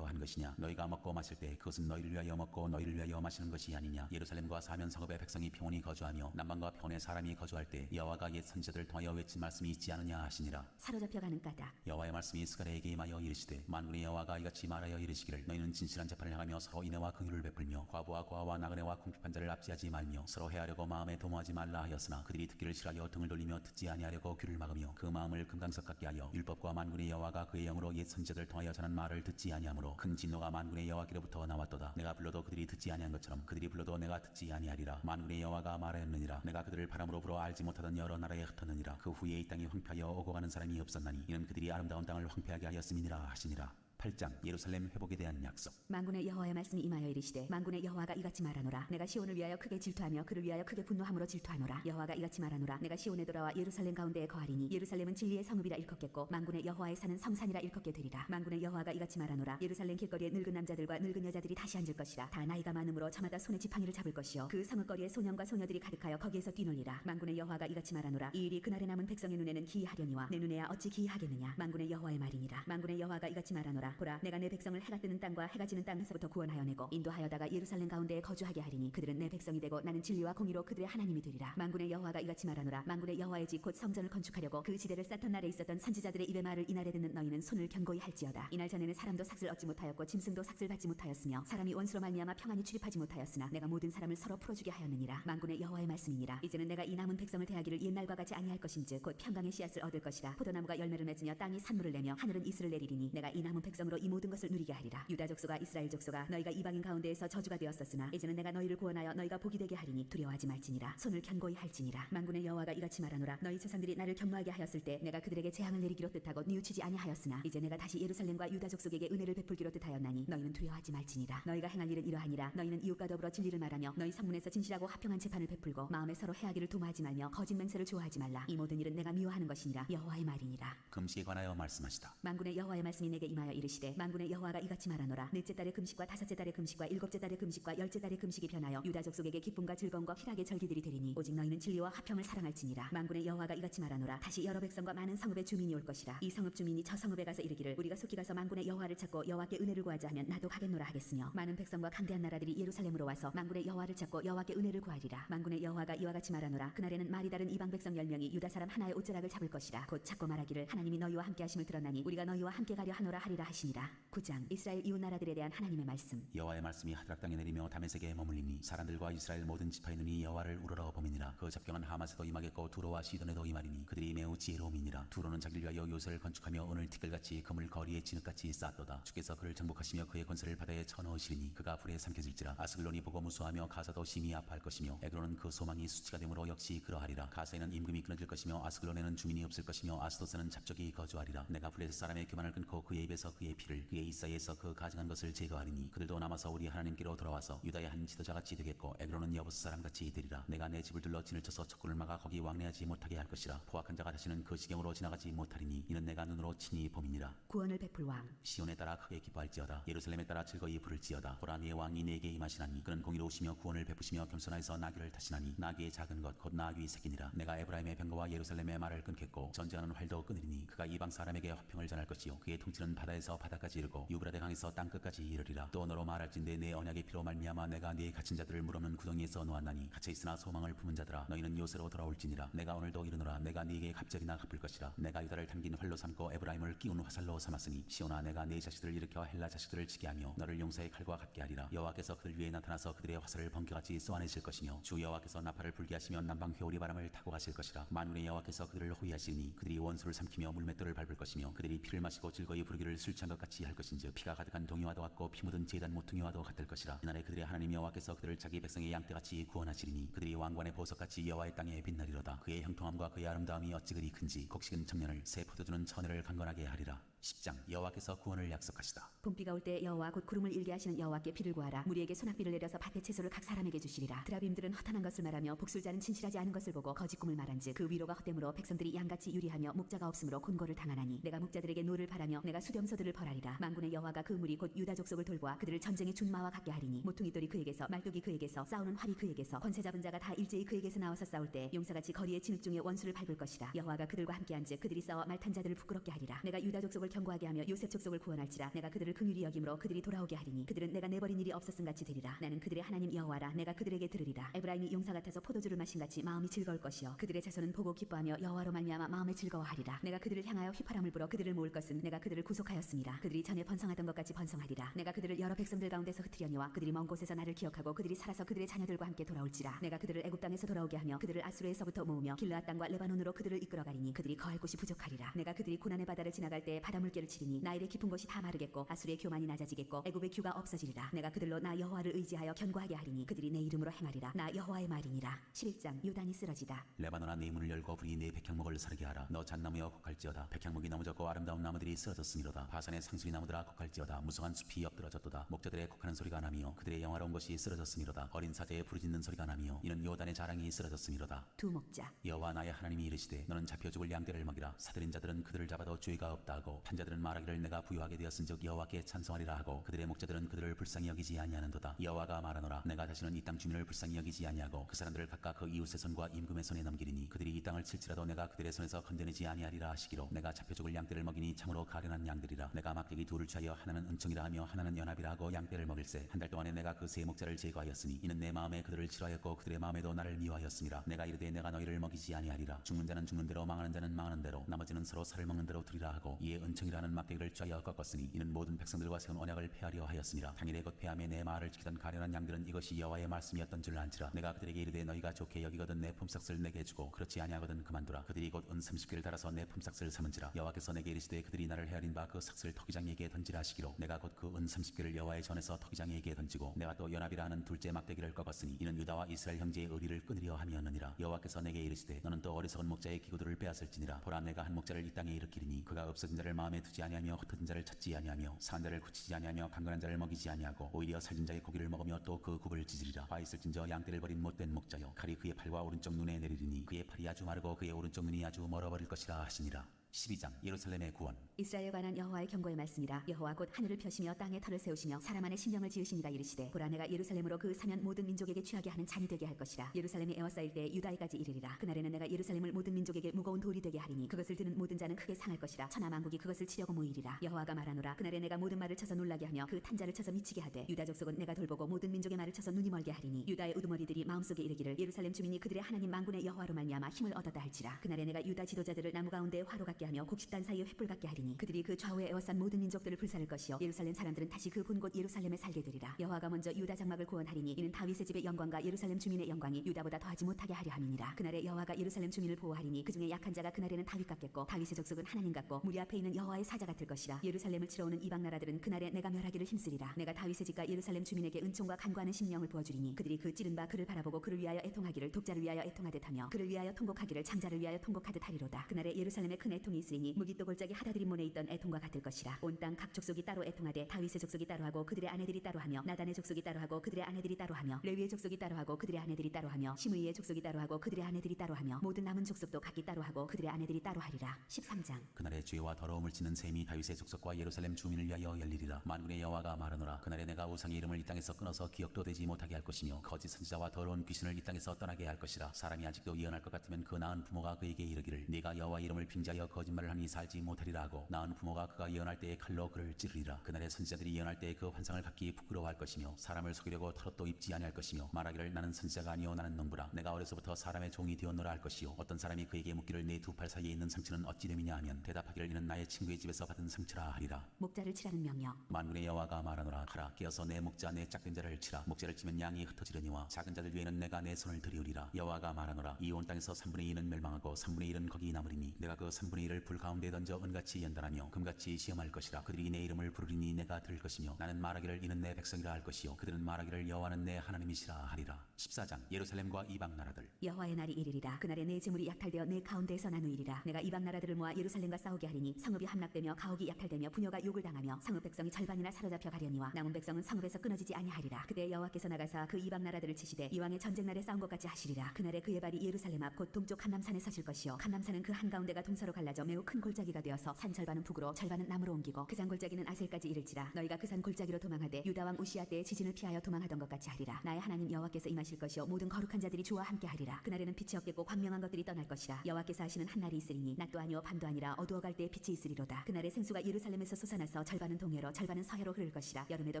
한 것이냐 너희가 먹고 마실 때 그것은 너희를 위하여 먹고 너희를 위하여 마시는 것이 아니냐 예루살렘과 사면 성읍의 백성이 평온히 거주하며 남방과 평온의 사람이 거주할 때 여호와가 옛 선지자들 통하여 외친 말씀이 있지 않느냐 하시니라. 사로잡혀가는 까닭 여호와의 말씀이 스가랴에게 임하여 이르시되 만군의 여호와가 이같이 말하여 이르시기를 너희는 진실한 재판을 향하며 서로 인애와 긍휼을 베풀며 과부와 고아와 나그네와 궁핍한 자를 압제하지 말며 서로 해하려고 마음에 도모하지 말라 하였으나 그들이 듣기를 싫어하여 등을 돌리며 듣지 아니하려고 귀를 막으며 그 마음을 금강석 같게 하여 율법과 만군의 여호와가 그의 영으로 옛 선지자들 통하여 전한 말을 듣지 아니하므로 큰 진노가 만군의 여호와께로부터 나왔도다. 내가 불러도 그들이 듣지 아니한 것처럼 그들이 불러도 내가 듣지 아니하리라. 만군의 여호와가 말하였느니라. 내가 그들을 바람으로 불어 알지 못하던 여러 나라에 흩었느니라. 그 후에 이 땅이 황폐하여 오고 가는 사람이 없었나니 이는 그들이 아름다운 땅을 황폐하게 하였음이니라 하시니라. 8장 예루살렘 회복에 대한 약속. 만군의 여호와의 말씀이 임하여 이르시되 만군의 여호와가 이같이 말하노라 내가 시온을 위하여 크게 질투하며 그를 위하여 크게 분노함으로 질투하노라 여호와가 이같이 말하노라 내가 시온에 돌아와 예루살렘 가운데에 거하리니 예루살렘은 진리의 성읍이라 일컫겠고 만군의 여호와의 산은 성산이라 일컫게 되리라 만군의 여호와가 이같이 말하노라 예루살렘 길거리에 늙은 남자들과 늙은 여자들이 다시 앉을 것이라 다 나이가 많음으로 저마다 손에 지팡이를 잡을 것이요 그 성읍거리에 소년과 소녀들이 가득하여 거기에서 뛰놀리라 만군의 여호와가 이같이 말하노라 이 일이 그날에 남은 백성의 눈에는 기이하려니와 내 눈에야 어찌 기이하겠느냐 만군의 여호와의 말이니라 만군의 여호와가 이같이 말하노라 말하노라. 보라, 내가 내 백성을 해가 뜨는 땅과 해가 지는 땅에서부터 구원하여 내고 인도하여다가 예루살렘 가운데에 거주하게 하리니 그들은 내 백성이 되고 나는 진리와 공의로 그들의 하나님이 되리라. 만군의 여호와가 이같이 말하노라. 만군의 여호와의 집 곧 성전을 건축하려고 그 지대를 쌓던 날에 있었던 선지자들의 입의 말을 이날에 듣는 너희는 손을 견고히 할지어다. 이날 전에는 사람도 삭슬 얻지 못하였고 짐승도 삭슬 받지 못하였으며 사람이 원수로 말미암아 평안히 출입하지 못하였으나 내가 모든 사람을 서로 풀어주게 하였느니라. 만군의 여호와의 말씀이니라. 이제는 내가 이 남은 백성을 대하기를 옛날과 같이 아니할 것인즉 곧 평강의 씨앗을 얻을 것이라. 포도나무가 열매를 맺으며 땅이 산물을 내며 하늘은 이슬을 내리리니 내가 이 남은 백성으로 이 모든 것을 누리게 하리라. 유다 족속아 이스라엘 족속아 너희가 이방인 가운데에서 저주가 되었었으나 이제는 내가 너희를 구원하여 너희가 복이 되게 하리니 두려워하지 말지니라. 손을 견고히 할지니라. 만군의 여호와가 이같이 말하노라. 너희 조상들이 나를 경노하게 하였을 때 내가 그들에게 재앙을 내리기로 뜻하고 뉘우치지 아니하였으나 이제 내가 다시 예루살렘과 유다 족속에게 은혜를 베풀기로 뜻하였나니 너희는 두려워하지 말지니라. 너희가 행할 일은 이러하니라. 너희는 이웃과 더불어 진리를 말하며 너희 성문에서 진실하고 합평한 재판을 베풀고 마음에 서로 해하기를 도모하지 말며 거짓 맹세를 좋아하지 말라. 이 모든 일은 내가 미워하는 것이니라. 여호와의 말이니라. 금식에 관하여 말씀하시다. 만군의 여호와의 말씀이 내게 임하여 이르시되 만군의 여호와가 이같이 말하노라. 넷째 달의 금식과 다섯째 달의 금식과 일곱째 달의 금식과 열째 달의 금식이 변하여 유다 족속에게 기쁨과 즐거움과 희락의 절기들이 되리니 오직 너희는 진리와 화평을 사랑할지니라. 만군의 여호와가 이같이 말하노라. 다시 여러 백성과 많은 성읍의 주민이 올 것이라. 이 성읍 주민이 저 성읍에 가서 이르기를 우리가 속히 가서 만군의 여호와를 찾고 여호와께 은혜를 구하자 하면 나도 가겠노라 하겠으며 많은 백성과 강대한 나라들이 예루살렘으로 와서 만군의 여호와를 찾고 여호와께 은혜를 구하리라. 만군의 여호와가 이와 같이 말하노라. 그날에는 말이 다른 이방 백성 10명이 유다 사람 하나의 옷자락을 잡을 것이라. 곧 찾고 말하기를 하나님이 너희와 함께 하심을 들었나니 우리가 너희와 함께 가려 하노라 하리라 하시니라. 9장 이스라엘 이웃 나라들에 대한 하나님의 말씀. 여호와의 말씀이 하드락 땅에 내리며 다메섹에 머물리니 사람들과 이스라엘 모든 지파의 눈이 여호와를 우러러 보미니라. 그 잡경은 하마스도 임하겠고 두로와 시돈에도 임하리니 그들이 매우 지혜로움이니라. 두로는 자기를 위하여 요새를 건축하며 오늘 티끌같이 금을 거리에 진흙같이 쌓았도다. 주께서 그를 정복하시며 그의 권세를 바다에 쳐넣으시리니 그가 불에 삼켜질지라. 아스글론이 보고 무수하며 가사도 심히 아파할 것이며 에그론은 그 소망이 수치가 되므로 역시 그러하리라. 가사에는 임금이 끊어질 것이며 아스글론에는 주민이 없을 것이며 아스도스는 잡적이 거주하리라. 내가 블레셋 사람의 교만을 끊고 그의 입에서 그의 피를 그의 이사이에서 그 가증한 것을 제거하리니 그들도 남아서 우리 하나님께로 돌아와서 유다의 한 지도자같이 되겠고 에그론은 여부스 사람같이 되리라. 내가 내 집을 둘러 진을 쳐서 적군을 막아 거기 왕래하지 못하게 할 것이라. 포악한 자가 다시는 그 지경으로 지나가지 못하리니 이는 내가 눈으로 친히 봄이니라. 구원을 베풀 왕. 시온에 따라 크게 기뻐할지어다. 예루살렘에 따라 즐거이 부를지어다. 보라 네 왕이 내게 임하시나니 그는 공의로우시며 구원을 베푸시며 겸손하여서 나귀를 타시나니 나귀의 작은 것 곧 나귀 새끼니라. 내가 에브라임의 병거와 예루살렘의 말을 끊겠고 전쟁하는 활도 끊으리니 그가 이방 사람에게 화평을 전할 것이요 그의 통치는 바다에서 바다까지 이르고 유브라데 강에서 땅끝까지 이르리라. 또 너로 말할진대 내 언약의 피로 말미암아 내가 네 갇힌 자들을 물없는 구덩이에서 놓았나니 갇혀 있으나 소망을 품은 자들아 너희는 요새로 돌아올지니라. 내가 오늘도 이르노라. 내가 네게 갑절이나 갚을 것이라. 내가 유다를 당긴 활로 삼고 에브라임을 끼운 화살로 삼았으니 시온아 내가 네 자식들을 일으켜 헬라 자식들을 치게 하며 너를 용사의 칼과 같게 하리라. 여호와께서 그들 위에 나타나서 그들의 화살을 번개같이 쏘아내실 것이며 주 여호와께서 나팔을 불게 하시며 남방 회오리 바람을 타고 가실 것이라. 만군의 여호와께서 그들을 호위하시니 그들이 원수를 삼키며 물맷돌을 밟을 것이며 그들이 피를 마시고 즐거이 부르기를 술 취한 것 같이 할 것인즉 피가 가득한 동이와도 같고 피 묻은 제단 모퉁이와도 같을 것이라. 이날에 그들의 하나님 여호와께서 그들을 자기 백성의 양떼같이 구원하시리니 그들이 왕관의 보석같이 여호와의 땅에 빛나리로다. 그의 형통함과 그의 아름다움이 어찌 그리 큰지 곡식은 청년을 새 포도주는 처녀를 강건하게 하리라. 10장 여호와께서 구원을 약속하시다. 봄비가 올 때 여호와 곧 구름을 일게 하시는 여호와께 비를 구하라. 무리에게 소낙비를 내려서 밭의 채소를 각 사람에게 주시리라. 드라빔들은 허탄한 것을 말하며 복술자는 진실하지 않은 것을 보고 거짓 꿈을 말한즉 그 위로가 헛되므로 백성들이 양같이 유리하며 목자가 없으므로 곤고를 당하나니 내가 목자들에게 노를 바라며 내가 수렴소들을 벌하리라. 만군의 여호와가 그 무리 곧 유다 족속을 돌보아 그들을 전쟁의 준마와 같게 하리니 모퉁이돌이 그에게서 말뚝이 그에게서 싸우는 활이 그에게서 권세 잡은 자가 다 일제히 그에게서 나와서 싸울 때 용사같이 거리의 진흙 중에 원수를 밟을 것이라. 여호와가 그들과 함께한즉 그들이 싸워 말탄 자들을 부끄럽게 하리라. 내가 유다 족속을 견고하게 하며 요셉 족속을 구원할지라. 내가 그들을 긍휼히 여김으로 그들이 돌아오게 하리니 그들은 내가 내버린 일이 없었음 같이 되리라. 나는 그들의 하나님 여호와라. 내가 그들에게 들으리라. 에브라임이 용사 같아서 포도주를 마신 같이 마음이 즐거울 것이요 그들의 자손은 보고 기뻐하며 여호와로 말미암아 마음에 즐거워하리라. 내가 그들을 향하여 휘파람을 불어 그들을 모을 것은 내가 그들을 구속하였음이라. 그들이 전에 번성하던 것 같이 번성하리라. 내가 그들을 여러 백성들 가운데서 흩으려니와 그들이 먼 곳에서 나를 기억하고 그들이 살아서 그들의 자녀들과 함께 돌아올지라. 내가 그들을 애굽 땅에서 돌아오게 하며 그들을 아수르에서부터 모으며 길르앗 땅과 레바논으로 그들을 이끌어가리니 그들이 거할 곳이 부족하리라. 내가 그들이 고난의 바다를 지나갈 때 바다 물결을 치리니 나일의 깊은 곳이 다 마르겠고 아수르의 교만이 낮아지겠고 애굽의 규가 없어지리라. 내가 그들로 나 여호와를 의지하여 견고하게 하리니 그들이 내 이름으로 행하리라. 나 여호와의 말이니라. 11장 요단이 쓰러지다. 레바논아 네 문을 열고 불이 네 백향목을 사르게 하라. 너 잣나무여 곡할지어다. 백향목이 넘어졌고 아름다운 나무들이 쓰러졌음이로다. 바산의 상수리 나무들아 곡할지어다. 무성한 숲이 엎드러졌도다. 목자들의 곡하는 소리가 나며 그들의 영화로운 것이 쓰러졌음이로다. 어린 사제의 부르짖는 소리가 나며 이는 요단의 자랑이 쓰러졌음이로다. 두 목자. 여호와 나의 하나님이 이르시되 너는 잡혀 죽을 양떼를 먹이라. 사들인 자들은 그들을 잡아도 죄가 없다 하고 판자들은 말하기를 내가 부유하게 되었은즉 여호와께 찬송하리라 하고 그들의 목자들은 그들을 불쌍히 여기지 아니하는도다. 여호와가 말하노라. 내가 다시는 이 땅 주민을 불쌍히 여기지 아니하고 그 사람들을 각각 그 이웃의 손과 임금의 손에 넘기리니 그들이 이 땅을 칠지라도 내가 그들의 손에서 건져내지 아니하리라 하시기로 내가 잡혀 죽을 양떼를 먹이니 참으로 가련한 양들이라. 내가 막대기 둘을 취하여 하나는 은총이라 하며 하나는 연합이라 하고 양떼를 먹일세. 한 달 동안에 내가 그 세 목자를 제거하였으니 이는 내 마음에 그들을 싫어하였고 그들의 마음에도 나를 미워하였습니다. 내가 이르되 내가 너희를 먹이지 아니하리라. 죽는 자는 죽는 대로 망하는 자는 망하는 대로 나머지는 서로 살을 먹는 대로 두리라 하고 이에 은총이라는 막대기를 취하여 꺾었으니 이는 모든 백성들과 세운 언약을 폐하려 하였습니다. 당일에 곧 폐함에 내 말을 지키던 가련한 양들은 이것이 여호와의 말씀이었던 줄 안지라. 내가 그들에게 이르되 너희가 좋게 여기거든 내 품삯을 내게 주고 그렇지 아니하거든 그만두라. 그들이 곧 은 30개를 달아서 내 품삯을 삼은지라. 여호와께서 내게 이르시되 그들이 나를 헤아린 바 그 삭슬 터기장에게 던지라 하시기로 내가 곧 그 은 30개를 여호와의 전에서 터기장에게 던지고 내가 또 연합이라 하는 둘째 막대기를 꺾었으니 이는 유다와 이스라엘 형제의 의리를 끊으려 함이었느니라. 여호와께서 내게 이르시되 너는 또 어리석은 목자의 기구들을 빼앗을지니라. 보라 내가 한 목자를 이 땅에 일으키리니 그가 없어진 자를 마음에 두지 아니하며 흩어진 자를 찾지 아니하며 산 자를 굳히지 아니하며 강건한 자를 먹이지 아니하고 오히려 살진 자의 고기를 먹으며 또 그 굽을 찢으리라. 화 있을진저 양떼를 버린 못된 목자여 칼이 그의 팔과 오른쪽 눈에 내리리니 그의 팔이 아주 마르고 그의 오른쪽 눈이 아주 멀어버릴 것이라 하시니라. 12장 예루살렘의 구원. 이스라엘에 관한 여호와의 경고의 말씀이라. 여호와 곧 하늘을 펴시며 땅에 터를 세우시며 사람 안에 심령을 지으시니가 이르시되 보라 내가 예루살렘으로 그 사면 모든 민족에게 취하게 하는 잔이 되게 할 것이라. 예루살렘이 에워싸일 때 유다에까지 이르리라. 그날에는 내가 예루살렘을 모든 민족에게 무거운 돌이 되게 하리니 그것을 드는 모든 자는 크게 상할 것이라. 천하 만국이 그것을 치려고 모이리라. 여호와가 말하노라. 그날에 내가 모든 말을 쳐서 놀라게 하며 그 탄자를 쳐서 미치게 하되 유다 족속은 내가 돌보고 모든 민족의 말을 쳐서 눈이 멀게 하리니 유다의 우두머리들이 마음속에 이르기를 예루살렘 주민이 그들의 하나님 만군의 여호와로 말미암아 힘을 얻었다 할지라. 그날에 내가 유다 지도자들을 나무 가운데 화로 같게 하며 곡식단 사이에 횃불 같게 하리니 그들이 그 좌우에 에워싼 모든 민족들을 불살을 것이요 예루살렘 사람들은 다시 그 본 곳 예루살렘에 살게 되리라. 여호와가 먼저 유다 장막을 구원하리니 이는 다윗의 집의 영광과 예루살렘 주민의 영광이 유다보다 더하지 못하게 하려 함이니라. 그날에 여호와가 예루살렘 주민을 보호하리니 그중에 약한 자가 그날에는 다윗 같겠고 다윗의 족속은 하나님 같고 무리 앞에 있는 여호와의 사자 같을 것이라. 예루살렘을 치러 오는 이방 나라들은 그날에 내가 멸하기를 힘쓰리라. 내가 다윗의 집과 예루살렘 주민에게 은총과 간구하는 심령을 부어주리니 그들이 그 찌른 바 그를 바라보고 그를 위하여 애통하기를 독자를 위하여 애통하듯 하며 그를 위하여 통곡하기를 장자를 위하여 통곡하듯 하리로다. 그날에 예루살렘에 큰 애통이 있으리니 무기또 골짜기 하다드림몬에 있던 애통과 같을 것이라. 온 땅 각 족속이 따로 애통하되 다윗의 족속이 따로 하고 그들의 아내들이 따로 하며 나단의 족속이 따로 하고 그들의 아내들이 따로 하며 레위의 족속이 따로 하고 그들의 아내들이 따로 하며 시므이의 족속이 따로 하고 그들의 아내들이 따로 하며 모든 남은 족속도 각기 따로 하고 그들의 아내들이 따로 하리라. 13장 그날에 죄와 더러움을 지는 셈이 다윗의 족속과 예루살렘 주민을 위하여 열리리라. 만군의 여호와가 말하노라. 그날에 내가 우상의 이름을 이 땅에서 끊어서 기억도 되지 못하게 할 것이며 거짓 선지자와 더러운 귀신을 이 땅에서 떠나게 할 것이라. 사람이 아직도 예언할 것 같으면 그 나은 부모가 그에게 이르기를 네가 여호와 이름을 빙자하여 거짓말을 하니 살지 못하리라 하고 나은 부모가 그가 예언할 때에 칼로 그를 찌르리라. 그날에 선지자들이 예언할 때에 그 환상을 갖기 부끄러워할 것이며 사람을 속이려고 털옷도 입지 아니할 것이며 말하기를 나는 선지자가 아니요 나는 농부라. 내가 어려서부터 사람의 종이 되었노라 할 것이요 어떤 사람이 그에게 묻기를 내 두 팔 사이에 있는 상처는 어찌 됨이냐 하면 대답하기를 이는 나의 친구의 집에서 받은 상처라 하리라. 목자를 치라는 명령. 만군의 여호와가 말하노라. 가라 깨어서 내 목자 내 짝된 자를 치라. 목자를 치면 양이 흩어지려니와 작은 자들 위에는 내가 내 손을 들이우리라. 여호와가 말하노라. 이 온 땅에서 3분의 2는 멸망하고 3분의 1은 거기 남으리니 내가 그 3분의 1을 불 가운데 던져 은같이 연단하며 금같이 시험할 것이라. 그들이 내 이름을 부르리니 내가 들을 것이며 나는 말하기를 이는 내 백성이라 할 것이요 그들은 말하기를 여호와는 내 하나님이시라 하리라. 14장 예루살렘과 이방 나라들. 여호와의 날이 이르리라. 그날에 내 재물이 약탈되어 내 가운데에서 나누이리라. 내가 이방 나라들을 모아 예루살렘과 싸우게 하리니 성읍이 함락되며 가옥이 약탈되며 부녀가 욕을 당하며 성읍 백성이 절반이나 사로잡혀 가려니와 남은 백성은 성읍에서 끊어지지 아니하리라. 그때 여호와께서 나가사 그 이방 나라들을 치시되 이왕의 전쟁 날에 싸운 것 같이 하시리라. 그날에 그의 발이 예루살렘 앞 곧 동쪽 한남산에 서실 것이요 한남산은 그 한가운데가 동서로 갈라져 매우 큰 골짜기가 되어서 산 절반은 북으로 절반은 남으로 옮기고 그 산 골짜기는 아셀까지 이를지라. 너희가 그 산 골짜기로 도망하되 유다 왕 우시아 때의 지진을 피하여 도망하던 것 같이 하리라. 나의 하나님 여호와께서 임하실 것이요 모든 거룩한 자들이 주와 함께 하리라. 그날에는 빛이 없겠고 광명한 것들이 떠날 것이라. 여호와께서 하시는 한 날이 있으리니 낮도 아니요 밤도 아니라 어두워갈 때에 빛이 있으리로다. 그날에 생수가 예루살렘에서 솟아나서 절반은 동해로 절반은 서해로 흐를 것이라. 여름에도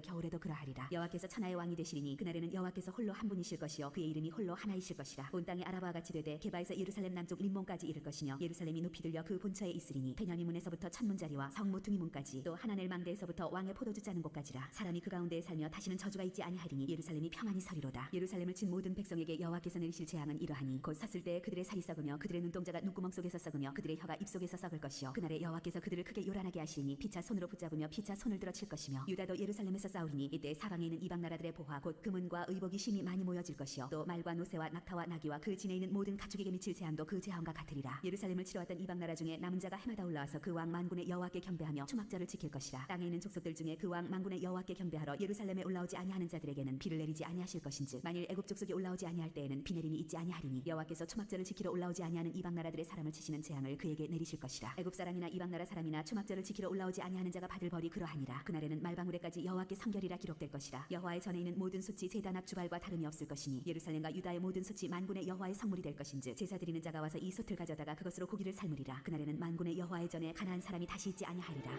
겨울에도 그러하리라. 여호와께서 천하의 왕이 되시리니 그날에는 여호와께서 홀로 한 분이실 것이요 그의 이름이 홀로 하나이실 것이라. 온 땅이 아라바와 같이 되되 게바에서 예루살렘 남쪽 림몬까지 이를 것이며 예루살렘이 높이 들려 그 본처에 있으리니 베냐민 문에서부터 천문자리와 성 모퉁이 문까지 또 하나넬 망대에서부터 왕의 포도주 짜는 곳까지라. 사람이 그 가운데에 살며 다시는 저주가 있지 아니하리니 예루살렘이 평안히 서리로다. 예루살렘을 친 모든 백성에게 여호와께서 내리실 재앙은 이러하니 곧 섰을 때에 그들의 살이 썩으며 그들의 눈동자가 눈구멍 속에서 썩으며 그들의 혀가 입 속에서 썩을 것이요 그날에 여호와께서 그들을 크게 요란하게 하시리니 피차 손으로 붙잡으며 피차 손을 들어 칠 것이며 유다도 예루살렘에서 싸우리니 이때 사방에 있는 이방 나라들의 보화 곧 금은과 의복이 심히 많이 모여질 것이요 또 말과 노새와 낙타와 나귀와 그 진에 있는 모든 가축에게 미칠 재앙도 그 재앙과 같으리라. 예루살렘을 치러 왔던 이방 나라 중에 남은 자가 해마다 올라와서 그 왕 만군의 여호와께 경배하며 초막절을 지킬 것이라. 땅에 있는 족속들 중에 그 왕 만군의 여호와께 경배하러 예루살렘에 올라오지 아니하는 자들에게는 비를 내리지 아니하실 것인즉 만일 애굽 족속이 올라오지 아니할 때에는 비 내림이 있지 아니하리니 여호와께서 초막절을 지키러 올라오지 아니하는 이방 나라들의 사람을 치시는 재앙을 그에게 내리실 것이라. 애굽 사람이나 이방 나라 사람이나 초막절을 지키러 올라오지 아니하는 자가 받을 벌이 그러하니라. 그날에는 말방울에까지 여호와께 성결이라 기록될 것이라. 여호와의 전에 있는 모든 숫이 제단 앞 주발과 다름이 없을 것이니 예루살렘과 유다의 모든 숫이 만군의 여호와의 성물이 될 것인즉 제사 드리는 자가 와서 이 솥을 가져다가 그것으로 고기를 삶으리라. 그날에는 만군의 여호와의 전에 가나안 사람이 다시 있지 아니하리라.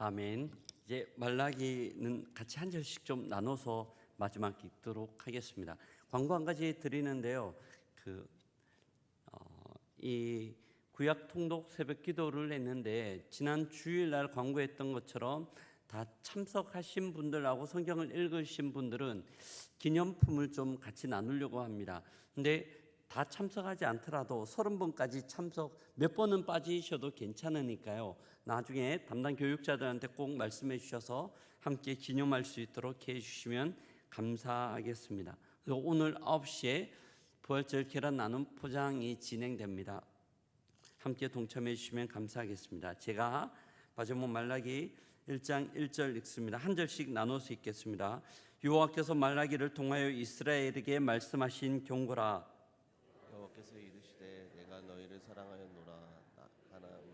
아멘. 이제 말라기는 같이 한 절씩 좀 나눠서 마지막 읽도록 하겠습니다. 광고 한 가지 드리는데요. 이 구약 통독 새벽 기도를 했는데 지난 주일날 광고했던 것처럼 다 참석하신 분들하고 성경을 읽으신 분들은 기념품을 좀 같이 나누려고 합니다. 근데 다 참석하지 않더라도 30분까지 참석, 몇 번은 빠지셔도 괜찮으니까요. 나중에 담당 교육자들한테 꼭 말씀해 주셔서 함께 기념할 수 있도록 해 주시면 감사하겠습니다. 그리고 오늘 9시에 부활절 계란 나눔 포장이 진행됩니다. 함께 동참해 주시면 감사하겠습니다. 제가 마지막 말라기 1장 1절 읽습니다. 한 절씩 나눠서 읽겠습니다. 여호와께서 말라기를 통하여 이스라엘에게 말씀하신 경고라. 여호와께서 이르시되 내가 너희를 사랑하였노라. 하나 우리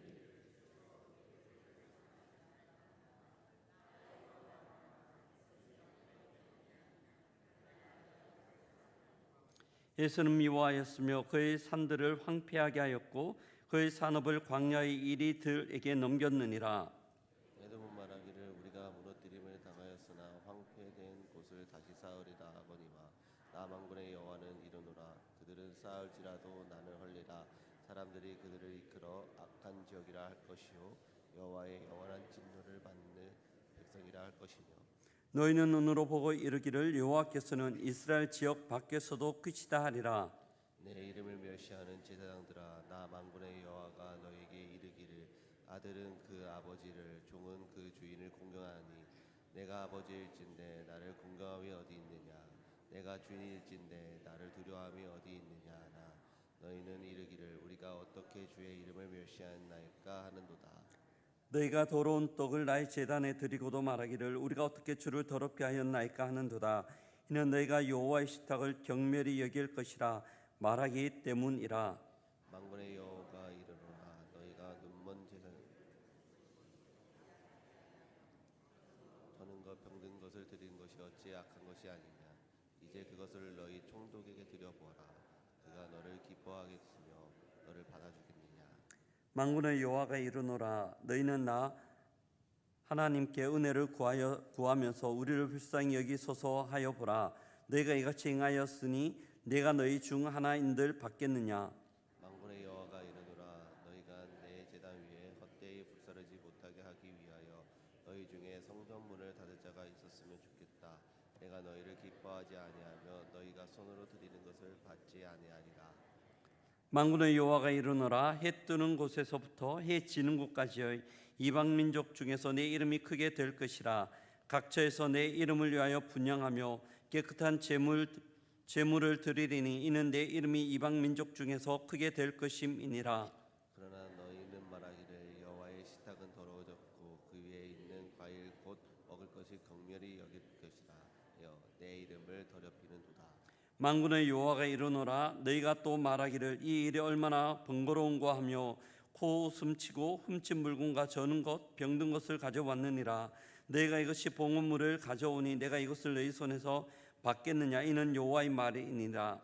에서는 미워하였으며 그의 산들을 황폐하게 하였고 그의 산업을 광야의 이리들에게 넘겼느니라. 에돔은 말하기를 우리가 무너뜨림을 당하였으나 황폐된 곳을 다시 쌓으리라 하거니와 나 만군의 여호와는 이르노라. 그들은 쌓을지라도 나는 헐리라. 사람들이 그들을 이끌어 악한 지역이라 할 것이요 여호와의 영원한 진노를 받는 백성이라 할 것이며 너희는 눈으로 보고 이르기를 여호와께서는 이스라엘 지역 밖에서도 끝이다 하리라. 내 이름을 멸시하는 제사장들아 나 만군의 여호와가 너에게 이르기를 아들은 그 아버지를 종은 그 주인을 공경하니 내가 아버지일진데 나를 공경함이 어디 있느냐 내가 주인일진데 나를 두려워함이 어디 있느냐 하나 너희는 이르기를 우리가 어떻게 주의 이름을 멸시하였나이까 하는도다. 너희가 더러운 떡을 나의 제단에 드리고도 말하기를 우리가 어떻게 주를 더럽게 하였나이까 하는도다. 이는 너희가 여호와의 식탁을 경멸히 여길 것이라 말하기 때문이라. 만군의 여호와가 이르노라. 너희가 눈먼 제사 저는 것 병든 것을 드린 것이 어찌 악한 것이 아니냐. 이제 그것을 너희 총독에게 드려보아라. 그가 너를 기뻐하겠으며 너를 받아주겠느냐. 만군의 여호와가 이르노라. 너희는 나 하나님께 은혜를 구하면서 우리를 불쌍히 여기소서 하여 보라. 너희가 이같이 행하였으니 내가 너희 중 하나인들 받겠느냐. 만군의 여호와가 이르노라. 너희가 내 제단 위에 헛되이 불사르지 못하게 하기 위하여 너희 중에 성전 문을 닫을 자가 있었으면 좋겠다. 내가 너희를 기뻐하지 아니하며 너희가 손으로 드리는 것을 받지 아니하리라. 만군의 여호와가 이르노라. 해 뜨는 곳에서부터 해 지는 곳까지의 이방 민족 중에서 내 이름이 크게 될 것이라. 각처에서 내 이름을 위하여 분향하며 깨끗한 제물을 드리리니 이는 내 이름이 이방 민족 중에서 크게 될 것임이니라. 그러나 너희는 말하기를 여호와의 식탁은 더러워졌고 그 위에 있는 과일 곧 먹을 것이 경멸히 여길 것이라 하여 내 이름을 더럽히는도다. 만군의 여호와가 이르노라. 너희가 또 말하기를 이 일이 얼마나 번거로운가 하며 코웃음치고 훔친 물건과 저는 것 병든 것을 가져왔느니라. 너희가 이것이 봉헌물을 가져오니 내가 이것을 너희 손에서 받겠느냐. 이는 여호와의 말이니라.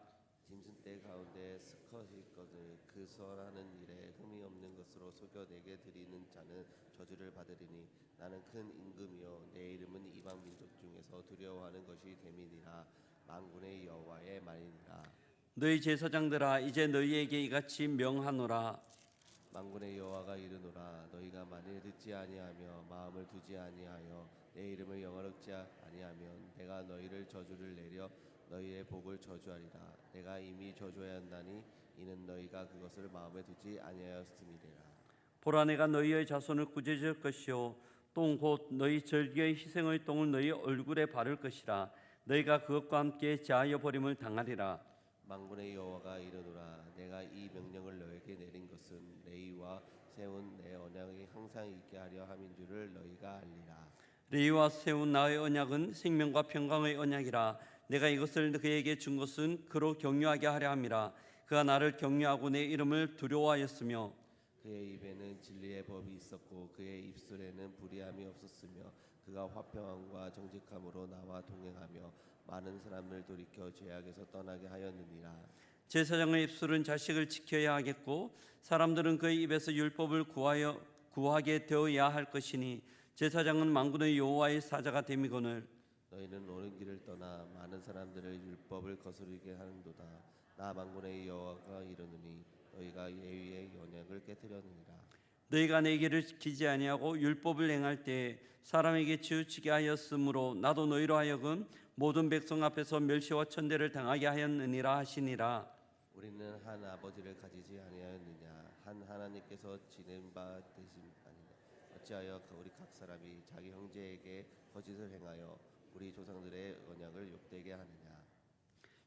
짐승 떼 가운데 수컷이 있거든 그 선하는 일에 흠이 없는 것으로 속여 내게 드리는 자는 저주를 받으리니 나는 큰 임금이요 내 이름은 이방 민족 중에서 두려워하는 것이 됨이니라. 만군의 여호와의 말이니라. 너희 제사장들아 이제 너희에게 이같이 명하노라. 만군의 여호와가 이르노라. 너희가 만일 듣지 아니하며 마음을 두지 아니하여 내 이름을 영화롭지 아니하면 내가 너희를 저주를 내려 너희의 복을 저주하리라. 내가 이미 저주하였나니 이는 너희가 그것을 마음에 두지 아니하였음이니라. 보라 내가 너희의 자손을 구제할 것이요 똥 곧 너희 절기의 희생의 똥을 너희 얼굴에 바를 것이라. 너희가 그것과 함께 제하여 버림을 당하리라. 만군의 여호와가 이르노라. 내가 이 명령을 너에게 내린 것은 레위와 세운 내 언약이 항상 있게 하려 함인 줄을 너희가 알리라. 레위와 세운 나의 언약은 생명과 평강의 언약이라. 내가 이것을 그에게 준 것은 그로 경유하게 하려 함이라. 그가 나를 경유하고 내 이름을 두려워하였으며 그의 입에는 진리의 법이 있었고 그의 입술에는 불의함이 없었으며 그가 화평함과 정직함으로 나와 동행하며 많은 사람을 돌이켜 죄악에서 떠나게 하였느니라. 제사장의 입술은 자식을 지켜야 하겠고 사람들은 그의 입에서 율법을 구하게 되어야 할 것이니 제사장은 만군의 여호와의 사자가 됨이거늘 너희는 옳은 길을 떠나 많은 사람들을 율법을 거스르게 하는도다. 나 만군의 여호와가 이르노니 너희가 예위의 언약을 깨뜨렸느니라. 너희가 내 길을 지키지 아니하고 율법을 행할 때 사람에게 치우치게 하였으므로 나도 너희로 하여금 모든 백성 앞에서 멸시와 천대를 당하게 하였느니라 하시니라. 우리는 한 아버지를 가지지 아니하였느냐? 한 하나님께서 지낸 바 되심 아니냐? 어찌하여 우리 각 사람이 자기 형제에게 거짓을 행하여 우리 조상들의 언약을 욕되게 하느냐?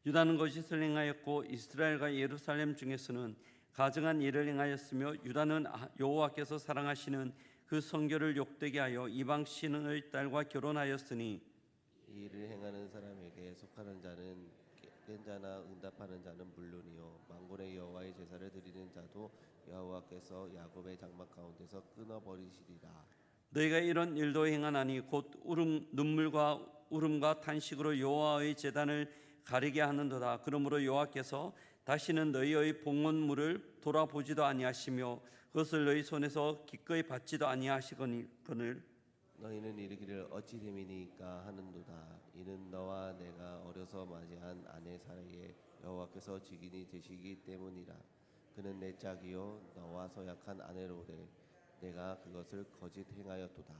유다는 거짓을 행하였고 이스라엘과 예루살렘 중에서는 가증한 일을 행하였으며 유다는 여호와께서 사랑하시는 그 성결을 욕되게 하여 이방 신의 딸과 결혼하였으니 이 일을 행하는 사람에게 속하는 자는 깬 자나 응답하는 자는 물론이요 만군의 여호와의 제사를 드리는 자도 여호와께서 야곱의 장막 가운데서 끊어버리시리라. 너희가 이런 일도 행하나니 곧 눈물과 울음과 탄식으로 여호와의 제단을 가리게 하는도다. 그러므로 여호와께서 다시는 너희의 봉헌물을 돌아보지도 아니하시며 그것을 너희 손에서 기꺼이 받지도 아니하시거늘 너희는 이르기를 어찌 됨이니까 하는도다. 이는 너와 내가 어려서 맞이한 아내 사이에 여호와께서 증인이 되시기 때문이라. 그는 내 짝이요 너와 서약한 아내로되 내가 그것을 거짓 행하였도다.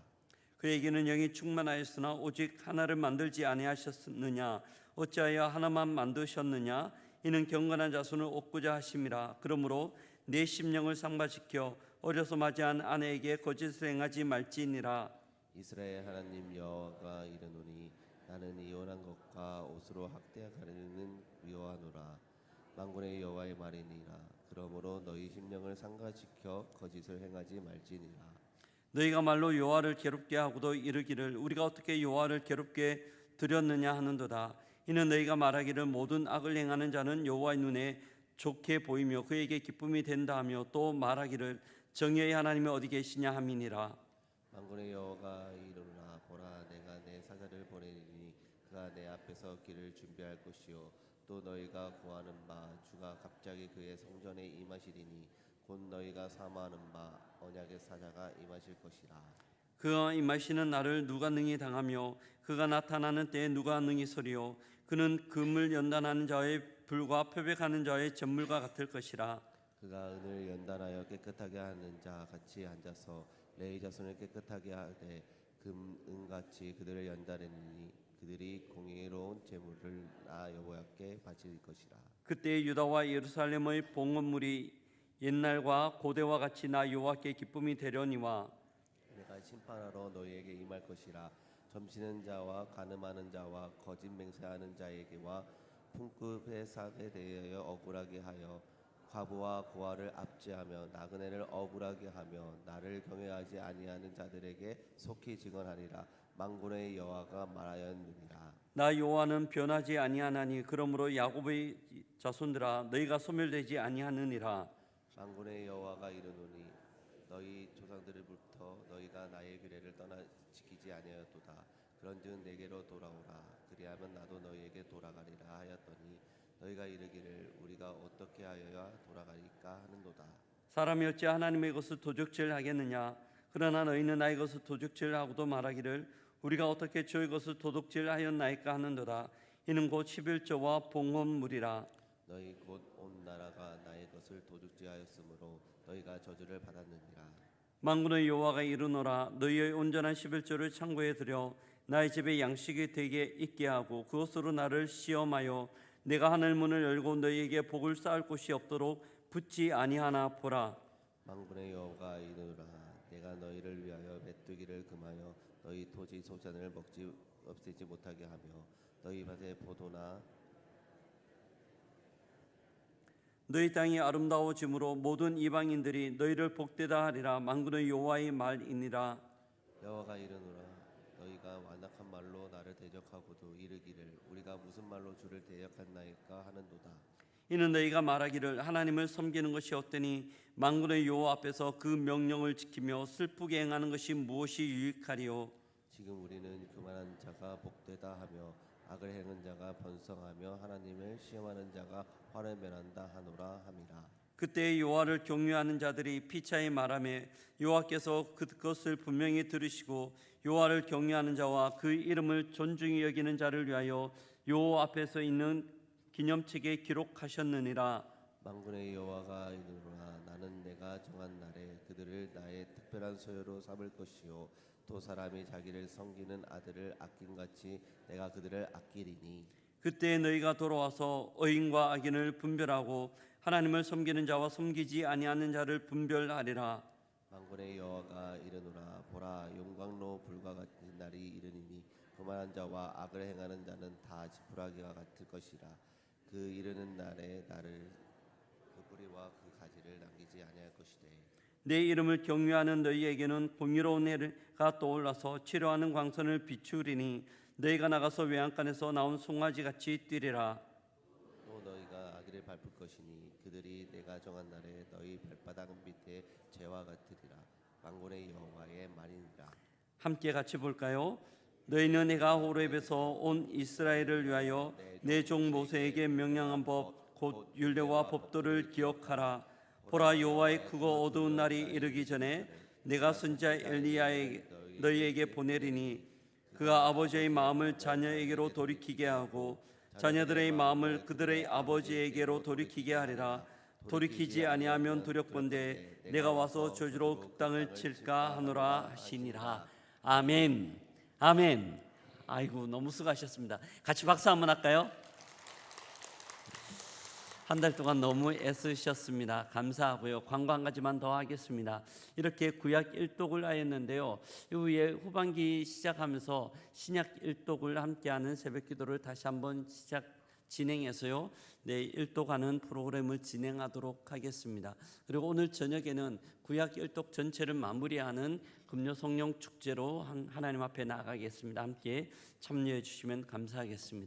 그에게는 영이 충만하였으나 오직 하나를 만들지 아니하셨느냐? 어찌하여 하나만 만드셨느냐? 이는 경건한 자손을 얻고자 하심이라. 그러므로 내 심령을 상바시켜 어려서 맞이한 아내에게 거짓을 행하지 말지니라. 이스라엘 하나님 여호와가 이르노니 나는 이혼한 것과 옷으로 학대하려는 미워하노라. 만군의 여호와의 말이니라. 그러므로 너희 심령을 상가시켜 거짓을 행하지 말지니라. 너희가 말로 여호와를 괴롭게 하고도 이르기를 우리가 어떻게 여호와를 괴롭게 드렸느냐 하는도다. 이는 너희가 말하기를 모든 악을 행하는 자는 여호와의 눈에 좋게 보이며 그에게 기쁨이 된다 하며 또 말하기를 정의의 하나님이 어디 계시냐 함이니라. 만군의 여호와가 이르노라. 보라 내가 내 사자를 보내리니 그가 내 앞에서 길을 준비할 것이요 또 너희가 구하는 바 주가 갑자기 그의 성전에 임하시리니 곧 너희가 사모하는 바 언약의 사자가 임하실 것이라. 그가 임하시는 날을 누가 능히 당하며 그가 나타나는 때에 누가 능히 서리요. 그는 금을 연단하는 자의 불과 표백하는 자의 전물과 같을 것이라. 그가 은을 연단하여 깨끗하게 하는 자 같이 앉아서 레위 자손을 깨끗하게 하되 금은같이 그들을 연단하니 그들이 공의로운 제물을 나 여호와께 바칠 것이라. 그때 유다와 예루살렘의 봉헌물이 옛날과 고대와 같이 나 여호와께 기쁨이 되려니와 내가 심판하러 너희에게 임할 것이라. 점치는 자와 간음하는 자와 거짓 맹세하는 자에게와 품급의 삭에 대하여 억울하게 하여 과부와 고아를 압제하며 나그네를 억울하게 하며 나를 경외하지 아니하는 자들에게 속히 증언하리라. 만군의 여호와가 말하였느니라. 나 여호와는 변하지 아니하나니 그러므로 야곱의 자손들아 너희가 소멸되지 아니하느니라. 만군의 여호와가 이르노니 너희 조상들로부터 너희가 나의 규례를 떠나 지키지 아니하였도다. 그런즉 내게로 돌아오라. 그리하면 나도 너희에게 돌아가리라 하였더니 너희가 이르기를 우리가 어떻게 하여야 돌아가리까 하는도다. 사람이 어찌 하나님의 것을 도둑질하겠느냐? 그러나 너희는 나의 것을 도둑질하고도 말하기를 우리가 어떻게 주의 것을 도둑질하였나이까 하는도다. 이는 곧 11조와 봉헌물이라. 너희 곧 온 나라가 나의 것을 도둑질하였으므로 너희가 저주를 받았느니라. 만군의 여호와가 이르노라. 너희의 온전한 11조를 창고에 들여 나의 집에 양식이 되게 있게 하고 그것으로 나를 시험하여 내가 하늘 문을 열고 너희에게 복을 쌓을 곳이 없도록 붙지 아니하나 보라. 만군의 여호와가 이르노라. 내가 너희를 위하여 메뚜기를 금하여 너희 토지 소산을 없애지 못하게 하며 너희 밭에 포도나 너희 땅이 아름다워짐으로 모든 이방인들이 너희를 복되다 하리라. 만군의 여호와의 말이니라. 여호와가 이르노라. 너희가 완악한 말로 나를 대적하고도 이르기를 우리가 무슨 말로 주를 대적했나이까 하는도다. 이는 너희가 말하기를 하나님을 섬기는 것이 어떠니 만군의 여호와 앞에서 그 명령을 지키며 슬프게 행하는 것이 무엇이 유익하리요. 지금 우리는 교만한 자가 복되다 하며 악을 행한 자가 번성하며 하나님을 시험하는 자가 화를 면한다 하노라 함이라. 그때 여호와를 경외하는 자들이 피차에 말하며 여호와께서 그것을 분명히 들으시고 여호와를 경외하는 자와 그 이름을 존중히 여기는 자를 위하여 여호와 앞에서 있는 기념책에 기록하셨느니라. 만군의 여호와가 이르노라. 나는 내가 정한 날에 그들을 나의 특별한 소유로 삼을 것이요 또 사람이 자기를 섬기는 아들을 아낌같이 내가 그들을 아끼리니. 그때 너희가 돌아와서 의인과 악인을 분별하고 하나님을 섬기는 자와 섬기지 아니하는 자를 분별하리라. 만군의 여호와가 이르노라. 보라, 용광로 불과 같은 날이 이르니니 그만한 자와 악을 행하는 자는 다 지푸라기와 같을 것이라. 그 이르는 날에 나를 그 뿌리와 그 가지를 남기지 아니할 것이되. 내 이름을 경외하는 너희에게는 공의로운 해가 떠올라서 치료하는 광선을 비추리니 너희가 나가서 외양간에서 나온 송아지 같이 뛰리라. 또 너희가 아기를 밟을 것이니 그들이 내가 정한 날에 너희 발바닥 밑에 재와 같으리라. 만군의 여호와의 말이니라. 함께 같이 볼까요? 너희는 내가 호렙에서 온 이스라엘을 위하여 내 종 모세에게 명령한 법 곧 율례와 법도를 기억하라. 보라, 여호와의 크고 어두운 날이 이르기 전에 내가 선지자 엘리야에게 너희에게 보내리니 그가 아버지의 마음을 자녀에게로 돌이키게 하고 자녀들의 마음을 그들의 아버지에게로 돌이키게 하리라. 돌이키지 아니하면 두렵건대 내가 와서 저주로 그 땅을 칠까 하노라 하시니라. 아멘. 아멘. 아이고, 너무 수고하셨습니다. 같이 박수 한번 할까요? 한 달 동안 너무 애쓰셨습니다. 감사하고요. 광고 한 가지만 더 하겠습니다. 이렇게 구약 1독을 하였는데요. 이후에 후반기 시작하면서 신약 1독을 함께하는 새벽기도를 다시 한번 진행해서요. 네, 1독하는 프로그램을 진행하도록 하겠습니다. 그리고 오늘 저녁에는 구약 1독 전체를 마무리하는 금요 성령 축제로 하나님 앞에 나가겠습니다. 함께 참여해 주시면 감사하겠습니다.